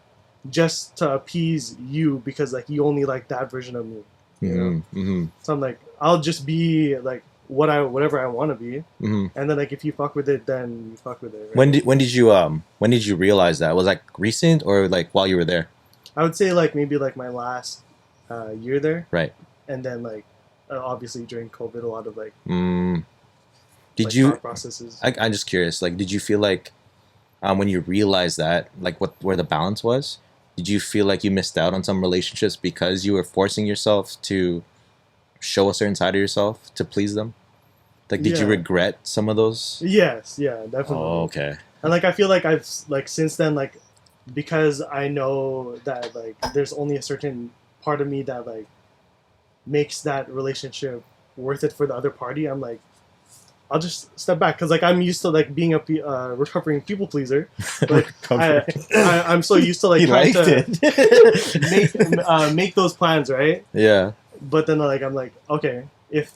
just to appease you because like you only like that version of me. You know? Mm-hmm. So I'm like, I'll just be like whatever I want to be, Mm-hmm. and then like if you fuck with it, then you fuck with it. Right? When did you realize that? Was that recent or like while you were there? I would say like maybe like my last year there, Right. and then like obviously during COVID, a lot of like Did like, you? thought processes. I'm just curious. Like, did you feel like when you realized that, like, where the balance was? Did you feel like you missed out on some relationships because you were forcing yourself to show a certain side of yourself to please them? Like, did you Yeah. regret some of those? Yes, yeah, definitely. Oh, okay. And like I feel like I've like since then like because I know that like there's only a certain part of me that like makes that relationship worth it for the other party. I'm like, I'll just step back because like I'm used to like being a recovering people pleaser. Like I'm so used to like He trying liked to make those plans, right? Yeah. But then like I'm like, okay, if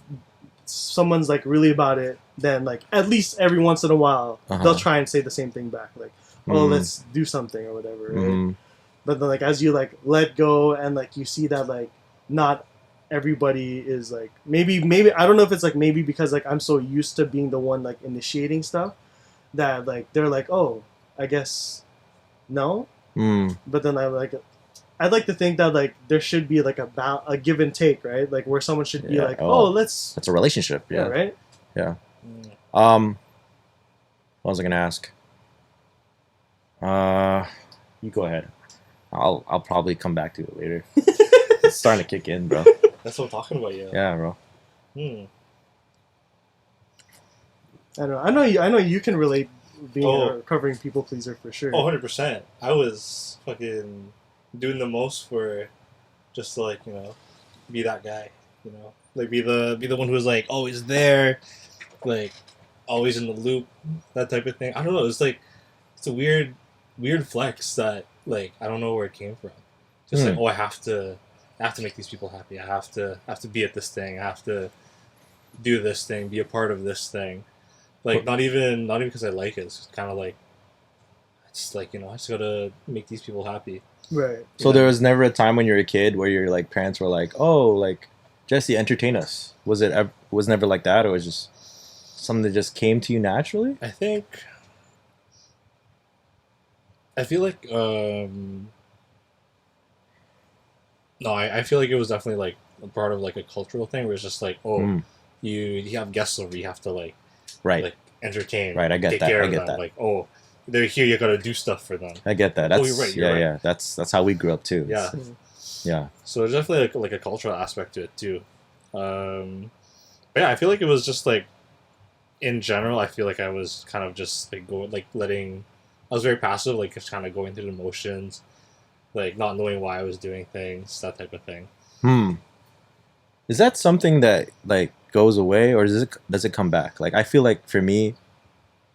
someone's like really about it, then like at least every once in a while they'll try and say the same thing back, like, oh, let's do something or whatever, right? Mhm. But then like as you like let go and like you see that like not everybody is like maybe I don't know if it's like maybe because like I'm so used to being the one like initiating stuff that like they're like, oh, I guess no. Mm. But then I'd like to think that like there should be like a give and take, right? Like where someone should be Yeah. like, Oh. let's That's a relationship. yeah, Yeah. right? What was I gonna ask? You go ahead. I'll probably come back to it later. It's starting to kick in, bro. That's what I'm talking about, yeah. Yeah, bro. Hmm. I don't know. I know you can relate being Oh. a recovering people pleaser for sure. Oh, 100%. I was fucking doing the most for just to, like, you know, be that guy, you know? Like, be the one who was, like, always there, like, always in the loop, that type of thing. I don't know. It's, like, it's a weird flex that, like, I don't know where it came from. Just like, oh, I have to make these people happy. I have to be at this thing. I have to do this thing, be a part of this thing. Like, not even because I like it. It's kind of like, it's like, you know, I just gotta make these people happy. Right. So there was never a time when you were a kid where your like parents were like, "Oh, like Jesse, entertain us." Was it was never like that, or was it just something that just came to you naturally? I feel like no, I feel like it was definitely like a part of like a cultural thing where it's just like, oh, you have guests over, you have to like entertain, Right, I get take that. care I of get them. that. Like, oh, they're here, you gotta do stuff for them. I get that. That's you're right, you're right. yeah. That's how we grew up too. Yeah. Yeah. So there's definitely like a cultural aspect to it too. But yeah, I feel like it was just like in general, I feel like I was kind of just like I was very passive, like just kind of going through the motions, like not knowing why I was doing things, that type of thing. Is that something that like goes away, or does it come back? Like I feel like for me,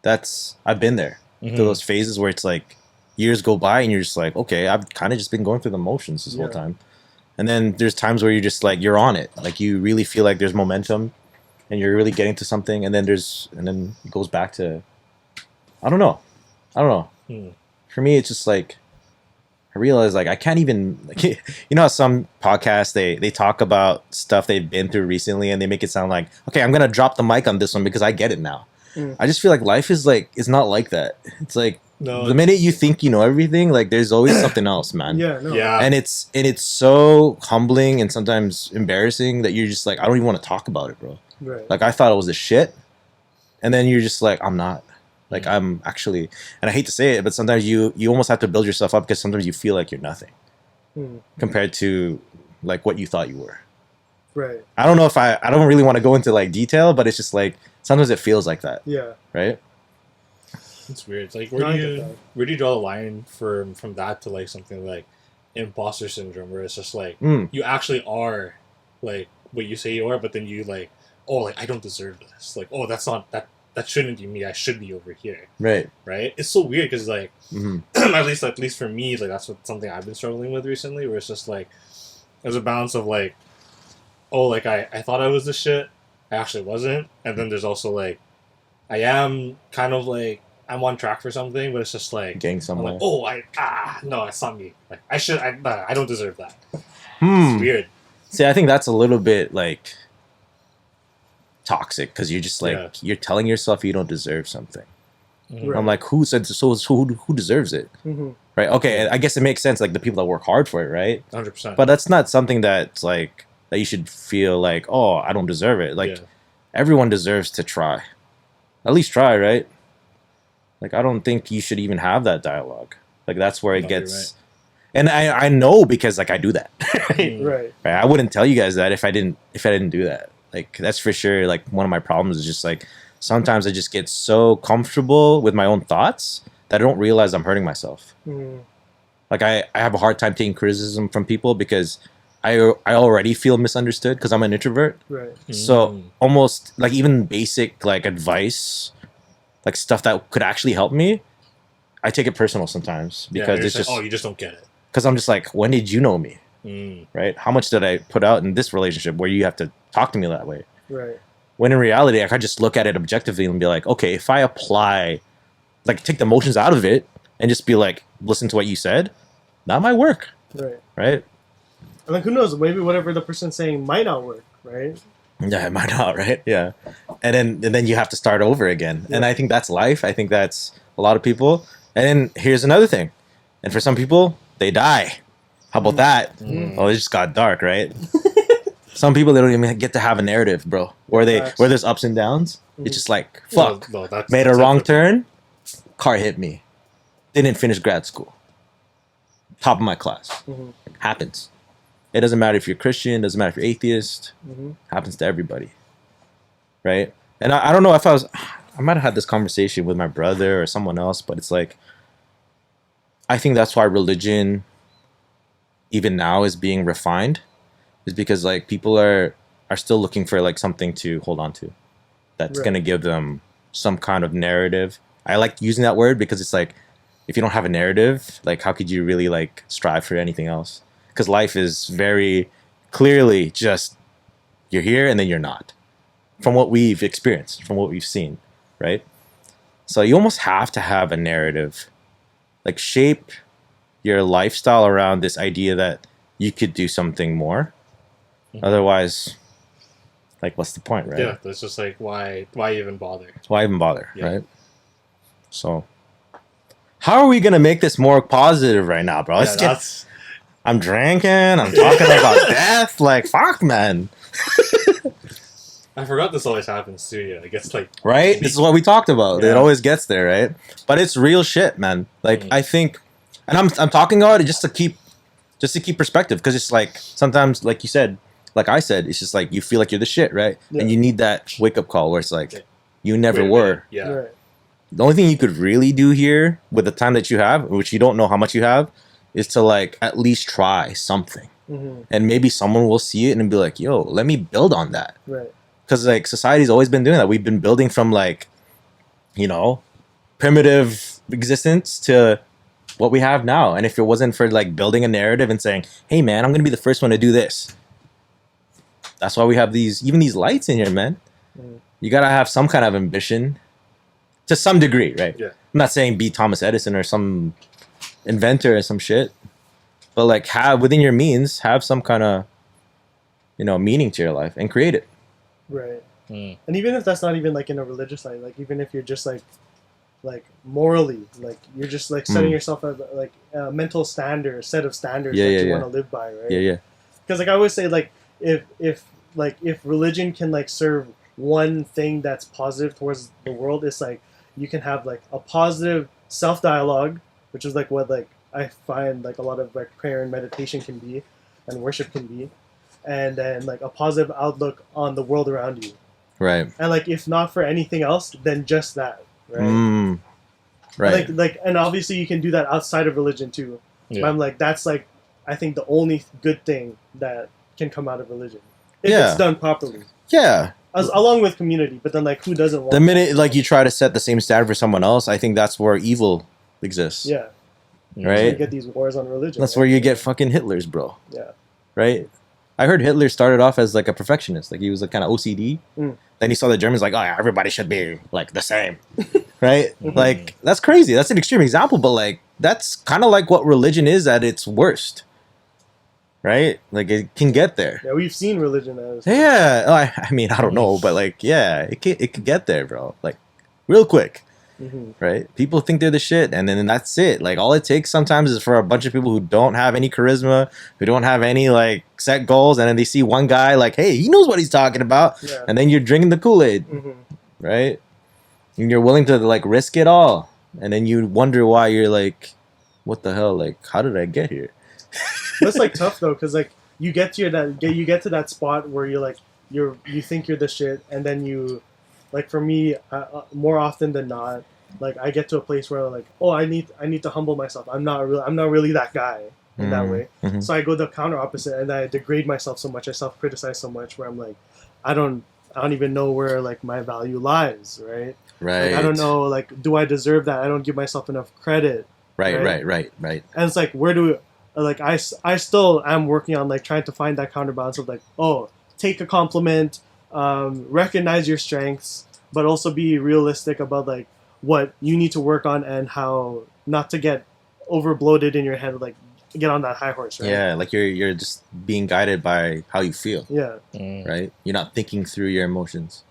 I've been there through those phases where it's like years go by and you're just like, okay, I've kind of just been going through the motions this whole time. And then there's times where you're just like you're on it, like you really feel like there's momentum, and you're really getting to something. And then it goes back to, I don't know. For me, it's just like I realize like I can't even like, you know how some podcasts they talk about stuff they've been through recently and they make it sound like, okay, I'm gonna drop the mic on this one because I get it now. I just feel like life is like it's not like that. It's like the minute you think you know everything, like there's always something else, man. Yeah. And it's so humbling and sometimes embarrassing that you're just like, I don't even want to talk about it, bro. Right. Like I thought it was a shit, and then you're just like, I'm not. Like I'm actually, and I hate to say it, but sometimes you almost have to build yourself up because sometimes you feel like you're nothing compared to like what you thought you were. Right. I don't know if I don't really want to go into like detail, but it's just like sometimes it feels like that. Yeah. Right. It's weird. It's like where do you draw the line from that to like something like imposter syndrome, where it's just like you actually are like what you say you are, but then you like, oh, like I don't deserve this. Like, oh, that's not that shouldn't be me. I should be over here. Right. It's so weird because like at least for me, like that's something I've been struggling with recently, where it's just like there's a balance of like, oh, like I thought I was the shit, I actually wasn't, and then there's also like I am kind of like I'm on track for something, but it's just like getting somewhere. I'm like, oh, no, it's not me. Like I don't deserve that. It's weird. See, I think that's a little bit like toxic because you're just like you're telling yourself you don't deserve something. Right. I'm like, who said so? Who deserves it? Right? Okay, I guess it makes sense. Like the people that work hard for it, right? 100%. But that's not something that's like that you should feel like, oh, I don't deserve it. Like everyone deserves to try, at least try, right? Like I don't think you should even have that dialogue. Like that's where it gets. And I know because like I do that. Right. I wouldn't tell you guys that if I didn't do that. Like that's for sure. Like one of my problems is just like sometimes I just get so comfortable with my own thoughts that I don't realize I'm hurting myself. Like I have a hard time taking criticism from people because I already feel misunderstood because I'm an introvert. Right. So almost like even basic like advice, like stuff that could actually help me, I take it personal sometimes because it's just you just don't get it. Because I'm just like, when did you know me? Right? How much did I put out in this relationship where you have to talk to me that way? Right. When in reality, I could just look at it objectively and be like, okay, if I apply, like take the emotions out of it and just be like, listen to what you said, that might work. Right. Right? And like, who knows? Maybe whatever the person's saying might not work. Right. Yeah, it might not. Right? Yeah. And then you have to start over again. Yeah. And I think that's life. I think that's a lot of people. And then here's another thing. And for some people, they die. How about that? Oh, it just got dark, right? Some people, they don't even get to have a narrative, bro. Where there's ups and downs. It's just like, fuck. No, made a wrong turn. Car hit me. Didn't finish grad school. Top of my class. Happens. It doesn't matter if you're Christian. Doesn't matter if you're atheist. Happens to everybody. Right? And I don't know if I might have had this conversation with my brother or someone else, but it's like, I think that's why religion, even now, is being refined, is because like people are still looking for like something to hold on to, that's going to give them some kind of narrative. I like using that word because it's like, if you don't have a narrative, like how could you really like strive for anything else? Because life is very clearly just you're here and then you're not, from what we've experienced, from what we've seen, right? So you almost have to have a narrative. Like shape your lifestyle around this idea that you could do something more. Otherwise, like what's the point, right? Yeah, that's just like why even bother? Why even bother, right? So, how are we gonna make this more positive right now, bro? I'm drinking. I'm talking about death. Like fuck, man. I forgot this always happens too. Yeah, I guess like right. This is what we talked about. It always gets there, right? But it's real shit, man. Like I think, and I'm talking about it just to keep perspective, because it's like sometimes, like you said, like I said, it's just like you feel like you're the shit, right? And you need that wake up call where it's like you never were. Yeah. Right. The only thing you could really do here with the time that you have, which you don't know how much you have, is to like at least try something, and maybe someone will see it and be like, "Yo, let me build on that." Right. Because like society's always been doing that. We've been building from like, primitive existence to what we have now. And if it wasn't for like building a narrative and saying, "Hey, man, I'm gonna be the first one to do this," that's why we have these lights in here, man. Mm. You gotta have some kind of ambition, to some degree, right? Yeah. I'm not saying be Thomas Edison or some inventor or some shit, but like have within your means, have some kind of meaning to your life and create it. Right. Mm. And even if that's not even like in a religious light, like even if you're just like morally, like you're just like setting yourself like a mental standard, set of standards that you want to live by, right? Yeah. Because like I always say, like if religion can like serve one thing that's positive towards the world, it's like you can have like a positive self dialogue, which is like what like I find like a lot of like prayer and meditation can be, and worship can be, and then like a positive outlook on the world around you. Right. And like if not for anything else, then just that. Right. Right. Like, and obviously you can do that outside of religion too. Yeah. But I'm like, that's like, I think the only good thing that can come out of religion if Yeah. it's done properly. Yeah. Along with community, but then like, who doesn't want? The minute like you try to set the same standard for someone else, I think that's where evil exists. Yeah. Right. So you get these wars on religion. That's right? where you get fucking Hitlers, bro. Yeah. Right. I heard Hitler started off as like a perfectionist, like he was like kind of OCD. Then he saw the Germans like, oh yeah, everybody should be like the same, right? Like that's crazy. That's an extreme example, but like that's kind of like what religion is at its worst, right? Like it can get there. Yeah, we've seen religion as. Yeah, I mean I don't know, but like yeah, it could get there, bro. Like real quick. Right? People think they're the shit, and then that's it. Like all it takes sometimes is for a bunch of people who don't have any charisma, who don't have any like set goals, and then they see one guy like, hey, he knows what he's talking about, and then you're drinking the Kool-Aid, right? And you're willing to like risk it all, and then you wonder why you're like, what the hell? Like, how did I get here? That's like tough though, because like you get to that spot where you're like you think you're the shit, and then you. Like for me, more often than not, like I get to a place where like, oh, I need to humble myself. I'm not really that guy in that way. So I go the counter opposite, and I degrade myself so much. I self criticize so much, where I'm like, I don't even know where like my value lies, right? Right. Like, I don't know, like, do I deserve that? I don't give myself enough credit. Right. And it's like, where do like I still am working on like trying to find that counterbalance of like, oh, take a compliment. Recognize your strengths, but also be realistic about like what you need to work on and how not to get over bloated in your head, like get on that high horse, right? Yeah, like you're just being guided by how you feel. Yeah. Right? You're not thinking through your emotions.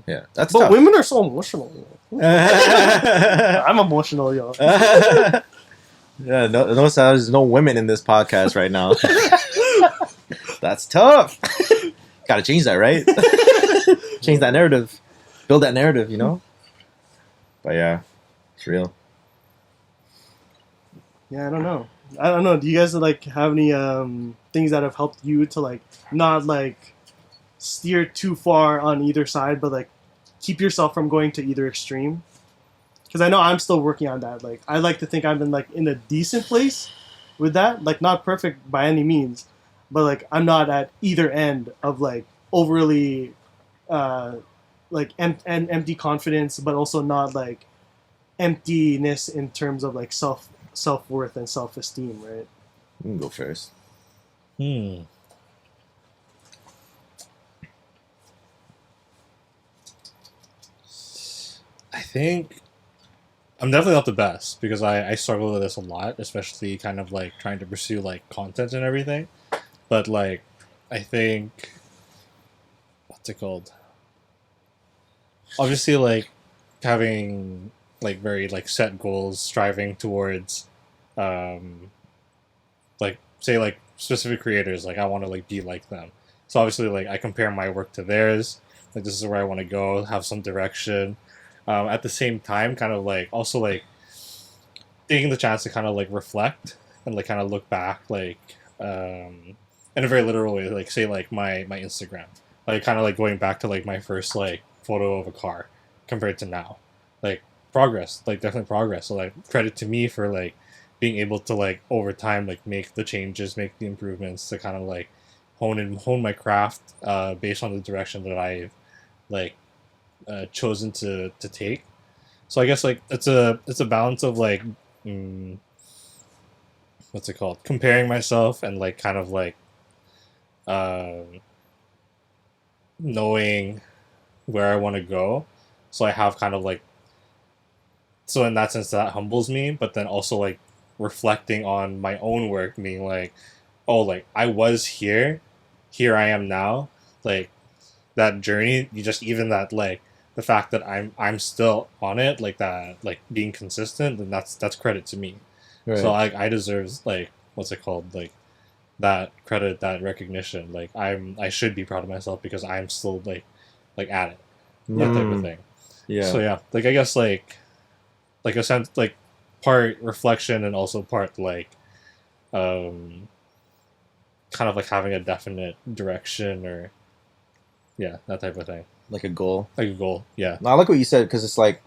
Yeah, that's but tough. women are so emotional. I'm emotional, yo. Yeah, notice there's no women in this podcast right now. That's tough. Gotta change that, right? Change that narrative. Build that narrative, you know? But yeah, it's real. Yeah, I don't know. Do you guys like have any things that have helped you to like not like steer too far on either side, but like keep yourself from going to either extreme? Because I know I'm still working on that. Like I like to think I'm in a decent place with that. Like not perfect by any means, but like I'm not at either end of like overly like empty confidence, but also not like emptiness in terms of like self-worth and self-esteem, right? You can go first. I think I'm definitely not the best because I struggle with this a lot, especially kind of like trying to pursue like content and everything. But like, I think, what's it called? Obviously, like having like very like set goals, striving towards, like say like specific creators. Like I want to like be like them. So obviously, like I compare my work to theirs. Like this is where I want to go, have some direction. At the same time, kind of like also like taking the chance to kind of like reflect and like kind of look back, like in a very literal way, like say like my Instagram, like kind of like going back to like my first like photo of a car compared to now, like progress, like definitely progress. So like credit to me for like being able to like over time like make the changes, make the improvements to kind of like hone my craft based on the direction that I've like chosen to take. So I guess like it's a balance of like what's it called? Comparing myself and like kind of like knowing where I want to go. So I have kind of like, so in that sense that humbles me, but then also like reflecting on my own work, being like, oh, like I was here I am now. Like that journey, you just even that like the fact that I'm still on it, like that, like being consistent, then that's credit to me. Right. So I deserve like what's it called, like that credit, that recognition. Like I should be proud of myself because I'm still like at it, that type of thing. Yeah. So yeah, like I guess like a sense like part reflection and also part like kind of like having a definite direction or yeah, that type of thing. Like a goal. Like a goal, yeah. No, I like what you said because it's like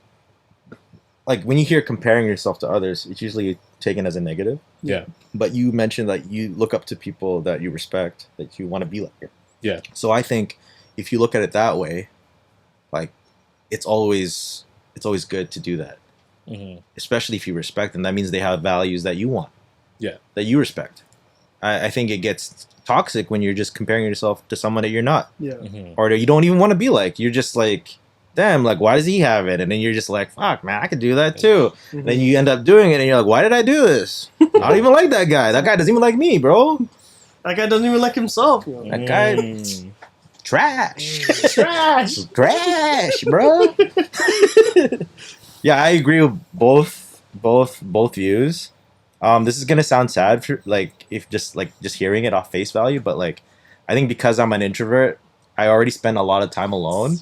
when you hear comparing yourself to others, it's usually taken as a negative. Yeah. But you mentioned that you look up to people that you respect, that you want to be like. Yeah. So I think if you look at it that way, like it's always good to do that. Mm-hmm. Especially if you respect them. That means they have values that you want. Yeah. That you respect. I think it gets toxic when you're just comparing yourself to someone that you're not. Yeah. Mm-hmm. Or that you don't even want to be like. You're just like, damn, like, why does he have it? And then you're just like, fuck, man, I could do that too. Mhm. Then you end up doing it and you're like, why did I do this? I don't even like that guy. That guy doesn't even like me, bro. That guy doesn't even like himself. You know? That guy, Mm. trash. Trash. Trash, bro. Yeah, I agree with both views. This is gonna sound sad for like if just hearing it off face value, but like I think because I'm an introvert, I already spend a lot of time alone.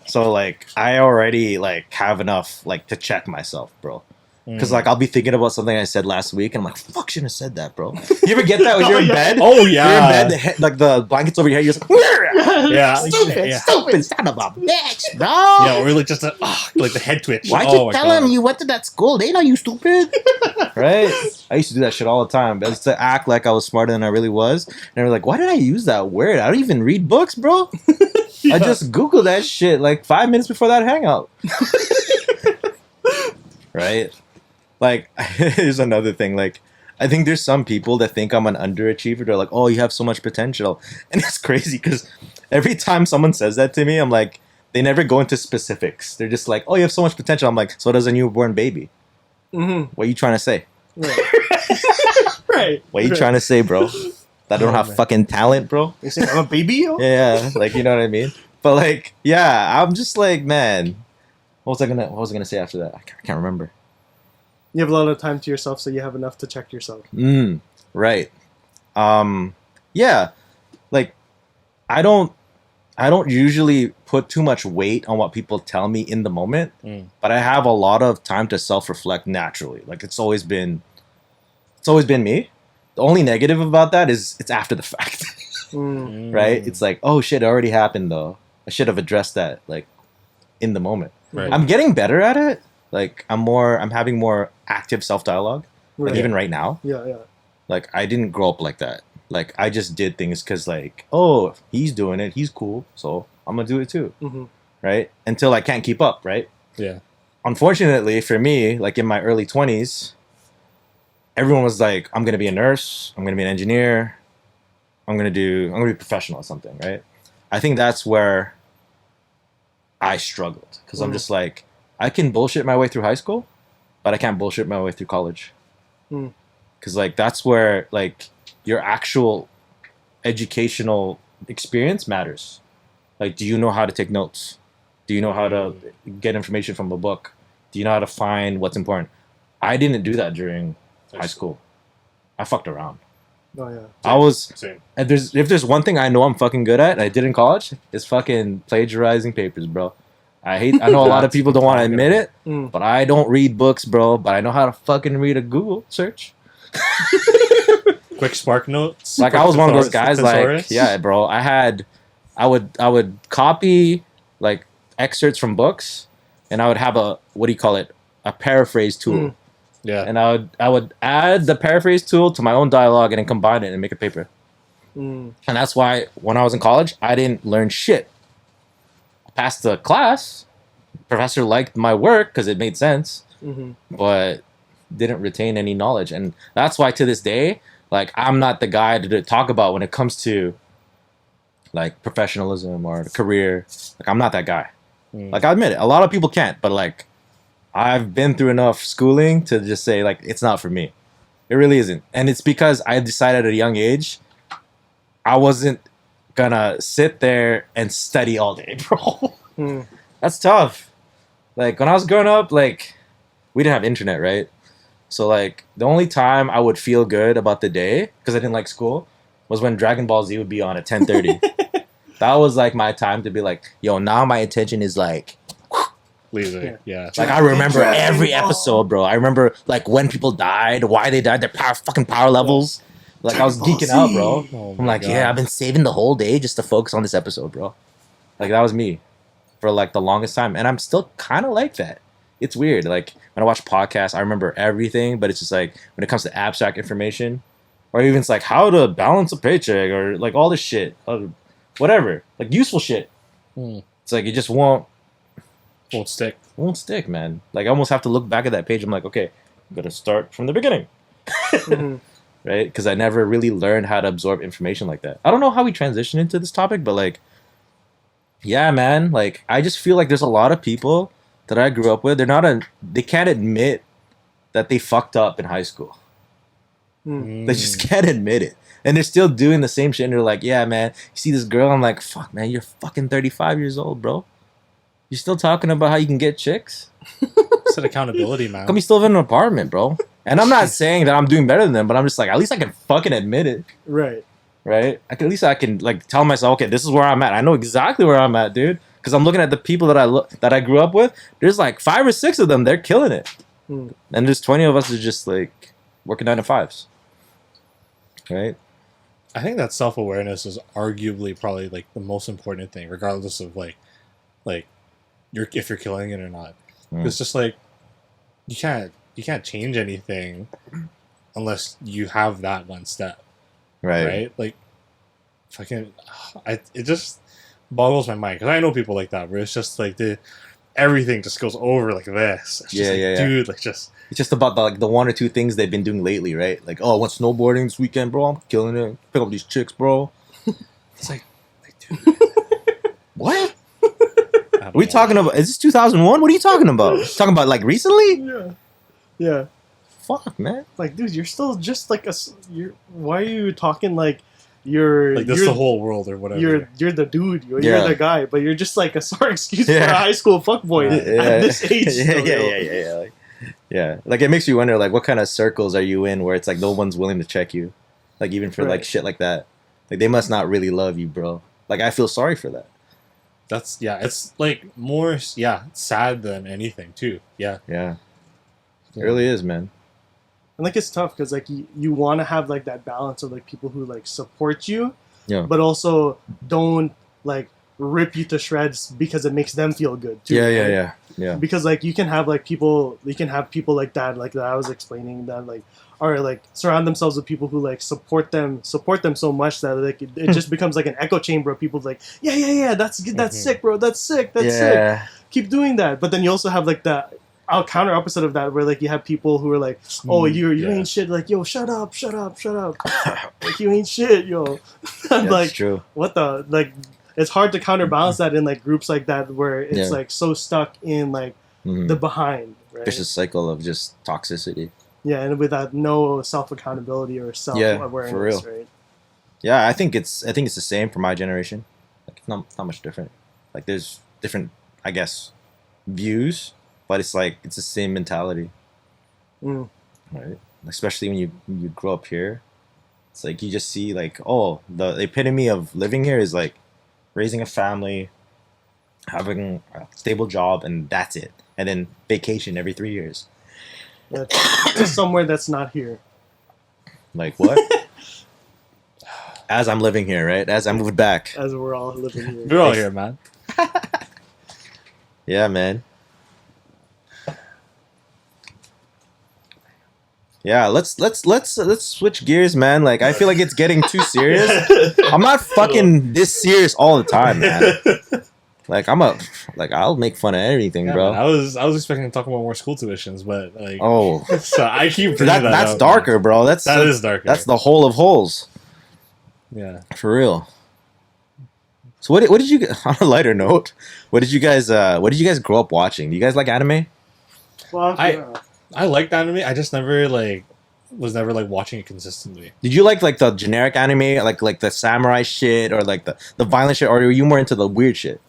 So like I already like have enough like to check myself, bro. Because like I'll be thinking about something I said last week, and I'm like, "Fuck, shouldn't have said that, bro." You ever get that when you're in bed? Oh yeah. You're in bed, the head, like the blankets over your head. You're just like, Yeah. stupid, Yeah. stupid son of a bitch, bro. Yeah, or like just like the head twitch. Why'd Oh you my tell God. him you went to that school? They know you stupid. Right? I used to do that shit all the time. But it's to act like I was smarter than I really was. And they were like, why did I use that word? I don't even read books, bro. I just Googled that shit like 5 minutes before that hangout. Right? Like, here's another thing. Like, I think there's some people that think I'm an underachiever. They're like, oh, you have so much potential. And it's crazy because every time someone says that to me, I'm like, they never go into specifics. They're just like, oh, you have so much potential. I'm like, so does a newborn baby. Mm-hmm. What are you trying to say? Right. Right. What are you trying to say, bro? That I don't have fucking talent, bro? You say I'm a baby? Yo? Yeah, like, you know what I mean? But like, yeah, I'm just like, man, what was I gonna say after that? I can't remember. You have a lot of time to yourself, so you have enough to check yourself. Right. Yeah, like I don't usually put too much weight on what people tell me in the moment, but I have a lot of time to self-reflect naturally. Like it's always been me. The only negative about that is it's after the fact. Right? It's like, oh shit, it already happened though. I should have addressed that like in the moment. Right. I'm getting better at it. Like I'm having more active self-dialogue. Like Right. even right now. Yeah. Like I didn't grow up like that. Like I just did things because like, oh, he's doing it, he's cool, so I'm gonna do it too. Mm-hmm. Right? Until I can't keep up, right? Yeah. Unfortunately for me, like in my early 20s, everyone was like, I'm gonna be a nurse, I'm gonna be an engineer, I'm gonna be professional at something, right? I think that's where I struggled. Because I'm just like, I can bullshit my way through high school, but I can't bullshit my way through college. Because like that's where like your actual educational experience matters. Like, do you know how to take notes? Do you know how to get information from a book? Do you know how to find what's important? I didn't do that during high school. I fucked around. Oh yeah. I was. Same. And if there's one thing I know I'm fucking good at, and I did in college, it's fucking plagiarizing papers, bro. I know a lot of people don't want to admit it, but I don't read books, bro. But I know how to fucking read a Google search. Quick Spark Notes. Like I was one of those guys. Thesaurus. Like, yeah, bro. I would copy like excerpts from books, and I would have a a paraphrase tool. Yeah. And I would add the paraphrase tool to my own dialogue and then combine it and make a paper. And that's why when I was in college, I didn't learn shit. I passed the class. Professor liked my work because it made sense. But didn't retain any knowledge, and that's why to this day, like I'm not the guy to talk about when it comes to like professionalism or career. Like I'm not that guy. Like I admit it, a lot of people can't, but like I've been through enough schooling to just say like it's not for me. It really isn't, and it's because I decided at a young age I wasn't gonna sit there and study all day, bro. That's tough. Like when I was growing up, like we didn't have internet, right? So like the only time I would feel good about the day because I didn't like school was when Dragon Ball Z would be on at 10:30. That was like my time to be like, yo, now my attention is like Laser. Yeah. like I remember every episode, bro. I remember like when people died, why they died, their power levels. Like I was geeking out, bro. Oh I'm my like, God. yeah, I've been saving the whole day just to focus on this episode, bro. Like that was me for like the longest time, and I'm still kind of like that. It's weird. Like when I watch podcasts, I remember everything, but it's just like when it comes to abstract information, or even it's like how to balance a paycheck, or like all this shit, whatever, like useful shit. It's like it just won't stick, man. Like I almost have to look back at that page. I'm like, okay, I'm gonna start from the beginning, right? Because I never really learned how to absorb information like that. I don't know how we transition into this topic, but like, yeah, man. Like I just feel like there's a lot of people that I grew up with. They can't admit that they fucked up in high school. They just can't admit it. And they're still doing the same shit. And they're like, yeah, man, you see this girl? I'm like, fuck, man, you're fucking 35 years old, bro. You're still talking about how you can get chicks? It's an accountability, man. Come, you still live in an apartment, bro. And I'm not saying that I'm doing better than them, but I'm just like, at least I can fucking admit it. Right. Right? At least I can like tell myself, okay, this is where I'm at. I know exactly where I'm at, dude. Because I'm looking at the people that I grew up with. There's like 5 or 6 of them. They're killing it. And there's 20 of us who just like working 9 to 5s. Right? I think that self-awareness is arguably probably like the most important thing, regardless of like if you're killing it or not. It's just like you can't change anything unless you have that one step. Right? Like fucking it just boggles my mind because I know people like that where it's just like everything just goes over like this. It's just dude, like just it's just about the 1 or 2 things they've been doing lately, right? Like, oh, I went snowboarding this weekend, bro. I'm killing it. Pick up these chicks, bro. it's like dude. What? Are we talking about? Is this 2001? What are you talking about? Talking about like recently? Yeah. Fuck, man. Like, dude, you're still just like why are you talking like you're like this you're, the whole world or whatever? You're the dude. You're the guy, but you're just like a sorry excuse for a high school fuckboy at this age. Yeah. Like it makes you wonder, like, what kind of circles are you in where it's like no one's willing to check you, like even for like shit like that. Like they must not really love you, bro. Like I feel sorry for that. That's it's like more sad than anything too. Yeah. It really is, man. And like it's tough because like you want to have like that balance of like people who like support you, but also don't like rip you to shreds because it makes them feel good too. Yeah. Because like you can have people like that, like that I was explaining, that like are like surround themselves with people who like support them so much that like it just becomes like an echo chamber of people like that's good, that's sick, bro, that's sick, sick, keep doing that. But then you also have like the counter opposite of that where like you have people who are like, oh, you ain't shit, like, yo, shut up like you ain't shit, yo. I'm like, true. What the, like, it's hard to counterbalance that in like groups like that where it's like so stuck in like the behind, right? There's a cycle of just toxicity. Yeah, and without no self accountability or self awareness, for real. right? Yeah, I think it's the same for my generation. Like it's not much different. Like there's different, I guess, views, but it's like it's the same mentality. Right? Especially when you grow up here. It's like you just see like, oh, the epitome of living here is like raising a family, having a stable job, and that's it. And then vacation every 3 years. Yeah, just somewhere that's not here. Like what? As I'm living here, right? As I moved back. As we're all living here. We're all here, man. Yeah, man. Yeah, let's switch gears, man. Like I feel like it's getting too serious. I'm not fucking this serious all the time, man. Like I'm like I'll make fun of anything, Yeah, bro. man, I was expecting to talk about more school tuitions, but like, Oh, so I keep bringing that's up, darker, bro. Man. That is darker. That's the hole of holes, Yeah. for real. So what did you on a lighter note? What did you guys grow up watching? Do you guys like anime? Well, I liked anime. I just never was never watching it consistently. Did you like the generic anime, like the samurai shit, or like the violent shit, or were you more into the weird shit?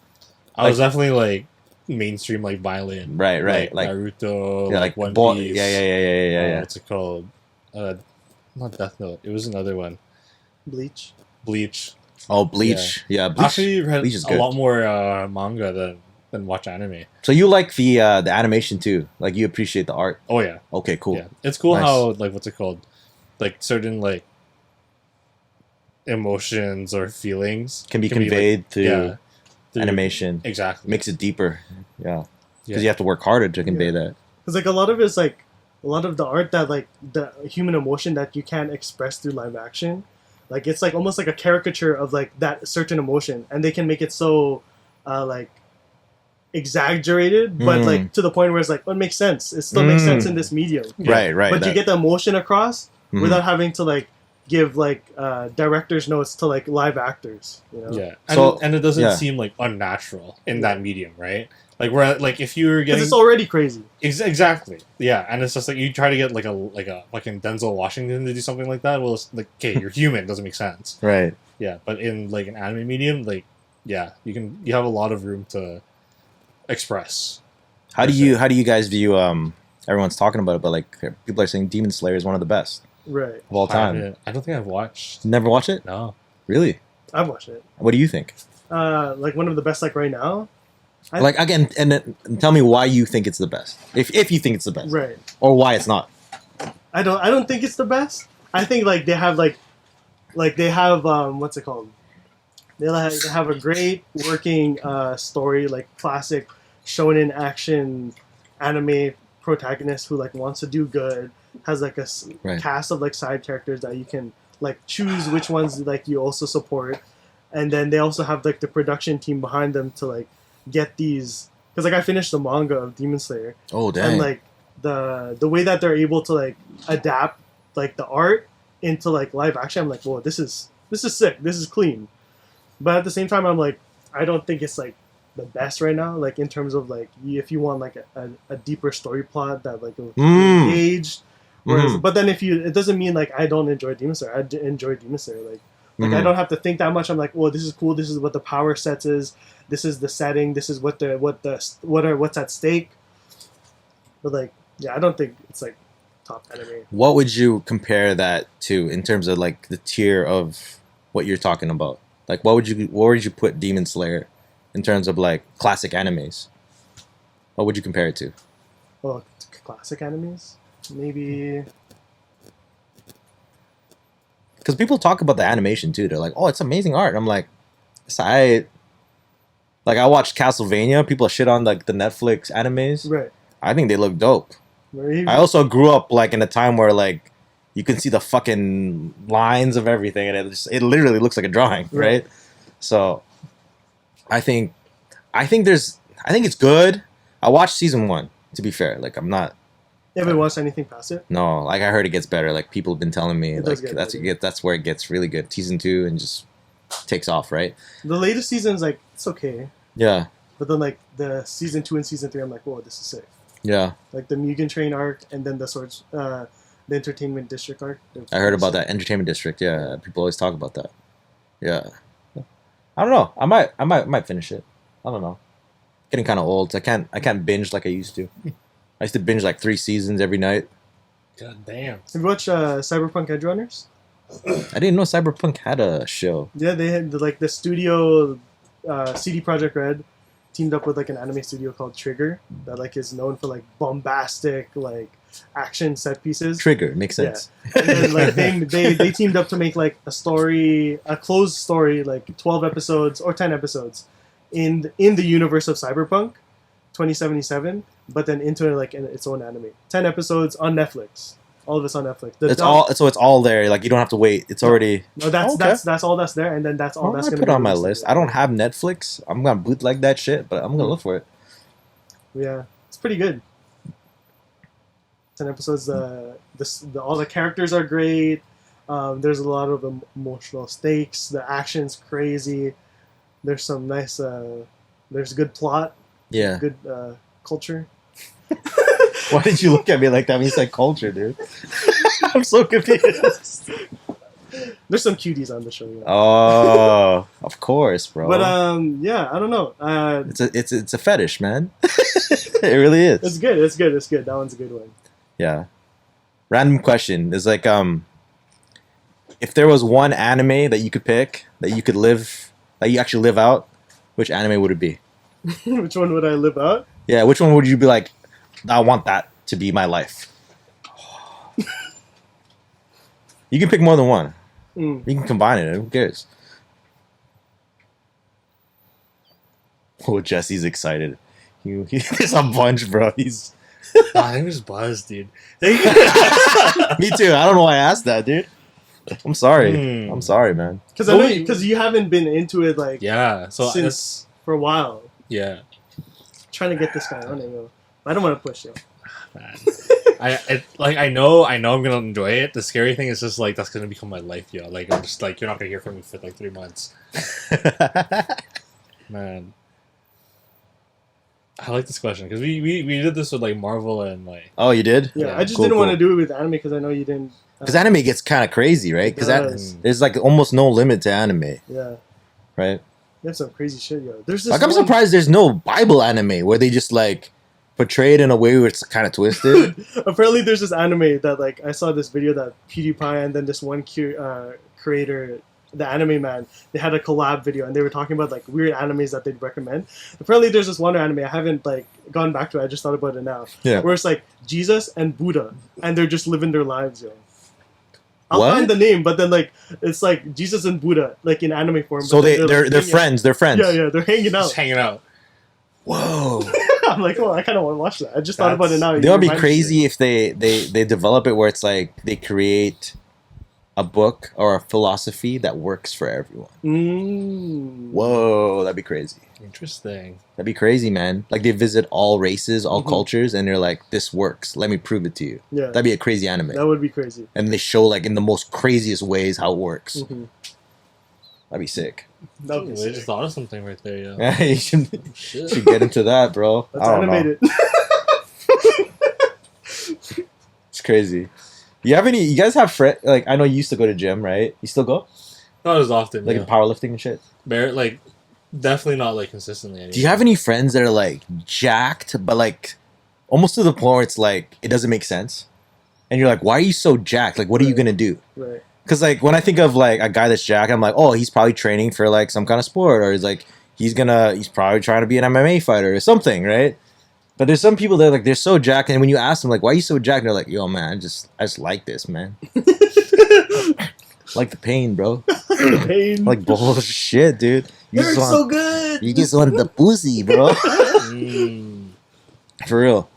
I was definitely mainstream violent. Right, Like Naruto, yeah, One Bo- Piece. yeah. What's it called? Not Death Note. It was another one. Bleach. Oh, Bleach. Yeah, Bleach. I actually read Bleach is a good. lot more manga than watch anime. So you like the animation too? Like you appreciate the art? Oh yeah. Okay, cool. Yeah. It's cool Nice. how what's it called? Certain emotions or feelings Can be conveyed through through animation. Exactly. Makes it deeper. Yeah. Because Yeah. you have to work harder to convey that. Because a lot of it's a lot of the art that the human emotion that you can't express through live action, it's almost like a caricature of that certain emotion, and they can make it so exaggerated, but to the point where it's it makes sense. It still makes sense in this medium. Yeah. Right. But you get the emotion across without having to give director's notes to live actors. You know? Yeah. So- And it doesn't yeah. seem unnatural in that medium, right? Where if you were Because getting it's already crazy. exactly, yeah, and it's just you try to get a fucking Denzel Washington to do something like that. Well, it's okay, you're human, doesn't make sense. Right. Yeah, but in an anime medium, yeah, you have a lot of room to express. How do you guys view everyone's talking about it, but people are saying Demon Slayer is one of the best Right. of all time. I don't think I've watched. Never watch it? No. Really? I've watched it. What do you think? One of the best right now. Again, and then tell me why you think it's the best. If you think it's the best. Right. Or why it's not. I don't think it's the best. I think they have they have what's it called? They have a great working story, classic shonen action anime protagonist who wants to do good, has a Right. cast of side characters that you can choose which ones you also support, and then they also have the production team behind them to get these, because I finished the manga of Demon Slayer, Oh, dang. and the way that they're able to adapt the art into live action, I'm whoa, this is sick, this is clean. But at the same time, I'm I don't think it's the best right now, in terms of if you want a deeper story plot that engaged. Whereas, but then it doesn't mean I don't enjoy Demon Slayer. I enjoy Demon Slayer. I don't have to think that much. I'm well, this is cool. This is what the power sets is. This is the setting. This is what's at stake. But yeah, I don't think it's top anime. What would you compare that to in terms of the tier of what you're talking about? What would you put Demon Slayer in terms of classic animes? What would you compare it to? Well, classic animes, maybe. Because people talk about the animation too. They're oh, it's amazing art. I'm it's alright. I watched Castlevania. People shit on the Netflix animes. Right. I think they look dope. Maybe. I also grew up in a time where you can see the fucking lines of everything, and it literally looks like a drawing, right? So, I think it's good. I watched season 1. To be fair, I'm not. You haven't watched anything past it? No, I heard it gets better. People have been telling me It does get better. that's where it gets really good. Season 2 and just takes off, right? The latest season's it's okay, Yeah, but then the season 2 and season 3, I'm whoa, this is sick. yeah. The Mugen Train arc, and then the Entertainment District arc. I heard about that Entertainment District. Yeah, people always talk about that. Yeah, I don't know. I might finish it. I don't know. Getting kind of old. I can't binge like I used to. I used to binge 3 seasons every night. God damn. Have you watched Cyberpunk Edge Runners? I didn't know Cyberpunk had a show. Yeah, they had the studio, CD Projekt Red, teamed up with an anime studio called Trigger that is known for bombastic action set pieces. Trigger makes sense. And then they teamed up to make a closed story 12 episodes or 10 episodes in the universe of Cyberpunk 2077, but then into its own anime. 10 episodes on Netflix. All of it's on Netflix. It's all there. Like you don't have to wait. It's already. No, that's Okay. that's all that's there, and then that's all Well, that's I gonna put be it on my released list. again. I don't have Netflix. I'm gonna bootleg that shit, but I'm gonna look for it. Yeah, it's pretty good. 10 episodes. All the characters are great. There's a lot of emotional stakes. The action's crazy. There's some nice. There's good plot. Yeah. Good culture. Why did you look at me like that when you said culture, dude? I'm so confused. There's some cuties on the show. You know? Oh, of course, bro. But yeah, I don't know. It's a fetish, man. It really is. It's good. It's good. It's good. That one's a good one. Yeah. Random question is like if there was one anime that you could pick that you actually live out, which anime would it be? Which one would I live out? Yeah, which one would you be like, I want that to be my life? You can pick more than one. Mm. You can combine it. Who cares? Oh, Jesse's excited. There's a bunch, bro. He's. I think it's buzzed, dude. Me too. I don't know why I asked that, dude. I'm sorry. Hmm. I'm sorry, man. Because you haven't been into it like Yeah. So since for a while. yeah, Trying to get this guy on it, yo. I don't want to push you. man. I know I'm gonna enjoy it. The scary thing is just like that's gonna become my life, yo. Like I'm just like you're not gonna hear from me for like 3 months, man. I like this question because we did this with like Marvel and like Oh, you did? Yeah, Yeah, I just cool, didn't want to cool. do it with anime because I know you didn't. Because anime gets kind of crazy, right? Because does. there's like almost no limit to anime, Yeah, right? you have some crazy shit, yo. There's this. Like I'm one- surprised there's no Bible anime where they just like portray it in a way where it's kind of twisted. Apparently, there's this anime that like I saw this video that PewDiePie and then this one creator, the anime man, they had a collab video and they were talking about like weird animes that they'd recommend. Apparently, there's this one anime I haven't like gone back to. I just thought about it now. Yeah. Where it's like Jesus and Buddha and they're just living their lives, yo. I'll What? find the name, but then like it's like Jesus and Buddha like in anime form. So but then they're like, hanging friends. They're friends. out. Yeah, they're hanging out. just hanging out. Whoa. I'm like, oh, I kind of want to watch that. I just thought about it now. That would be You reminded me. crazy if they develop it where it's like they create a book or a philosophy that works for everyone. Mm. Whoa, that'd be crazy. Interesting. That'd be crazy, man. Like they visit all races, all Mhm. cultures, and they're like, "This works. Let me prove it to you." Yeah, That'd be a crazy anime. that would be crazy. And they show like in the most craziest ways how it works. Mhm. That'd be sick. That would be I sick. just thought of something right there, yeah. you should Shit. get into that, bro. Let's I don't know. animate It's crazy. You guys have friends? Like I know you used to go to gym, right? You still go Not as often. like yeah. in powerlifting and shit. Like definitely not like consistently. Anymore. Do you have any friends that are like jacked, but like almost to the point where it's like it doesn't make sense, and you're like, why are you so jacked? Like, what are you Right. gonna do? Right. Because like when I think of like a guy that's jacked, I'm like, oh, he's probably training for like some kind of sport, or he's like he's probably trying to be an MMA fighter or something, right? But there's some people that like they're so jacked, and when you ask them like, why are you so jacked? They're like, yo, man, I just like this, man. Like the pain, bro. Pain. Like bullshit, dude. You You're just so want, good. you just wanted the pussy, bro. Mm. For real.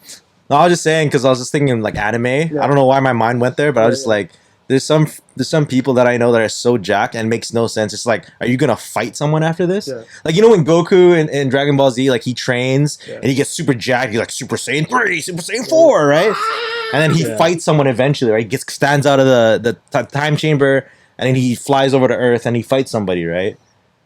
No, I was just saying because I was just thinking like anime. Yeah. I don't know why my mind went there, but I was Yeah, just yeah. like, there's some people that I know that are so jacked and it makes no sense. It's like, are you gonna fight someone after this? Yeah. Like you know when Goku in Dragon Ball Z, like he trains Yeah. and he gets super jacked, he's like Super Saiyan 3, Super Saiyan 4, right? And then he Yeah. fights someone eventually, right? Stands out of the time chamber and then he flies over to Earth and he fights somebody, right?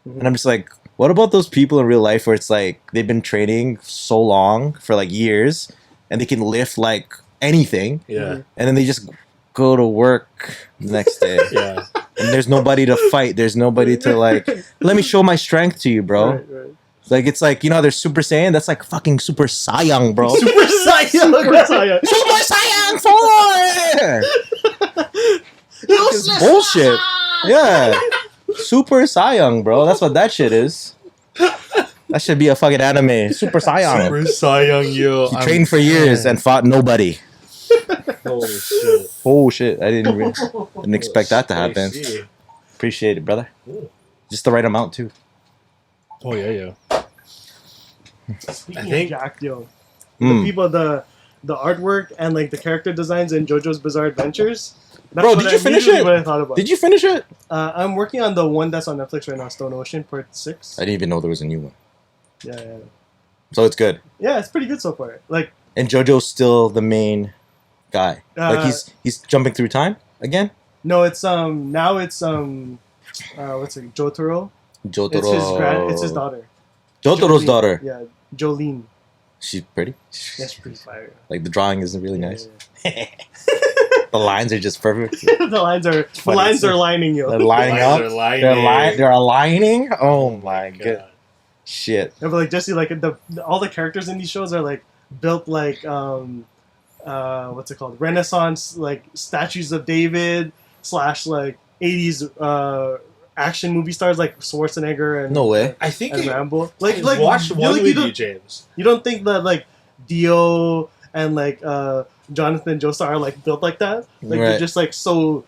Mhm. And I'm just like, what about those people in real life where it's like they've been training so long for like years and they can lift like anything Yeah. and then they just go to work the next day Yeah. and there's nobody to fight, there's nobody to like let me show my strength to you, bro. Right, right. Like it's like, you know, there's Super Saiyan, that's like fucking Super Saiyan, bro. Super Saiyan. Super Saiyan. Super Saiyan 4. It's bullshit. Yeah. Super Saiyan, bro. That's what that shit is. That should be a fucking anime. Super Saiyan. Super Saiyan, yo. He trained for years and fought nobody. Holy shit. Oh shit! I didn't expect that to happen. Spicy. Appreciate it, brother. Ooh. Just the right amount too. Oh yeah, yeah. Speaking I think- of Jack, yo, Mm. the people, the artwork and like the character designs in JoJo's Bizarre Adventures. That's Bro, what did you finish immediately it? What I thought about. Did you finish it? I'm working on the one that's on Netflix right now, Stone Ocean Part 6. I didn't even know there was a new one. Yeah. So it's good. Yeah, it's pretty good so far. Like, And JoJo's still the main guy. Like he's jumping through time again. no, it's now it's what's it? Jotaro. Jotaro. It's his daughter. Jotaro's Jolene. daughter. Yeah, Jolene. She's pretty. Yeah, she's pretty fire. Like the drawing isn't really nice. Yeah. The lines are just perfect. the lines are lining, yo. They're lining up. Lines are lining. They're aligning. Oh my god. Shit. Yeah, but like Jesse, like all the characters in these shows are like built like what's it called? Renaissance like statues of David / like 80s action movie stars like Schwarzenegger and No way. I think and you Rambo. Like watch you, one like, with you, James. you don't think that like Dio and like Jonathan Joestar are like built like that? Like Right. they're just like so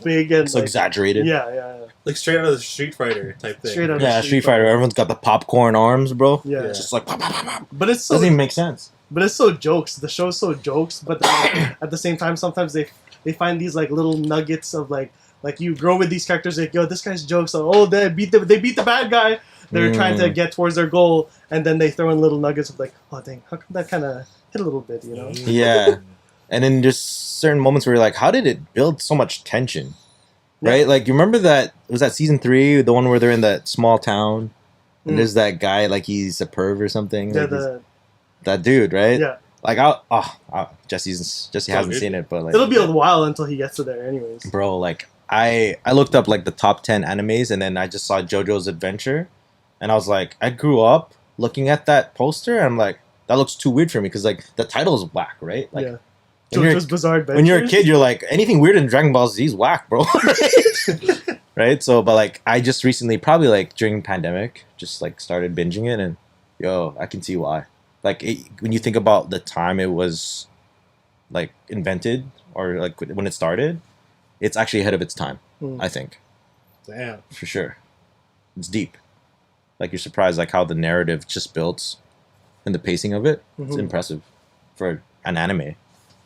big and So like, exaggerated. Yeah. Like straight out of the Street Fighter type thing. Straight out of Yeah, Street Fighter. Everyone's got the popcorn arms, bro. Yeah. Yeah. Just like pop, pop, pop, pop. But it's so Doesn't even make sense. But it's so jokes. The show's so jokes, but then, at the same time, sometimes they find these like little nuggets of like you grow with these characters. Like, yo, this guy's jokes. So, oh, they beat the bad guy. They're trying to get towards their goal, and then they throw in little nuggets of like, oh dang, how come that kind of hit a little bit, you know? Yeah. And then just certain moments where you're like, how did it build so much tension? Right? Like, you remember that, was that season 3, the one where they're in that small town, and there's that guy, like, he's a perv or something? Yeah, Like, that dude, right? yeah. Like, Jesse hasn't seen it, but like, It'll be a while until he gets to there, anyways. bro, like, I looked up, like, the top 10 animes, and then I just saw JoJo's Adventure, and I was like, I grew up looking at that poster, and I'm like, that looks too weird for me, because, like, the title is whack, right? Like, yeah. when you're- JoJo's Bizarre Adventures. when you're a kid, you're like, anything weird in Dragon Ball Z is whack, bro. Right? So, but like, I just recently, probably like during pandemic, just like started binging it, and yo, I can see why. Like, when you think about the time it was like invented, or like when it started, it's actually ahead of its time. I think, Damn. for sure. It's deep. Like, you're surprised like how the narrative just builds, and the pacing of it. It's Mhm. impressive for an anime.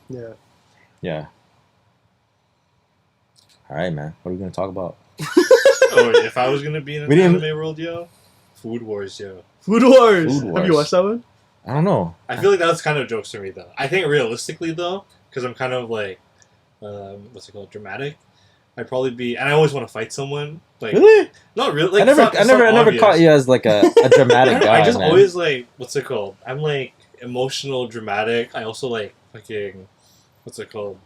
Yeah. Yeah. All right, man. What are we gonna talk about? Oh, if I was gonna be in an We didn't- anime world, yo, Food Wars, yo. Food Wars. Food Have Wars. you watched that one? I don't know. I feel like that's kind of jokes to me, though. I think realistically, though, because I'm kind of like, what's it called, dramatic. I'd probably be, and I always want to fight someone. Like, Really? not really. Like, I never obvious. caught you as like a dramatic guy. I just man. always like, what's it called? I'm like emotional, dramatic. I also like fucking, what's it called?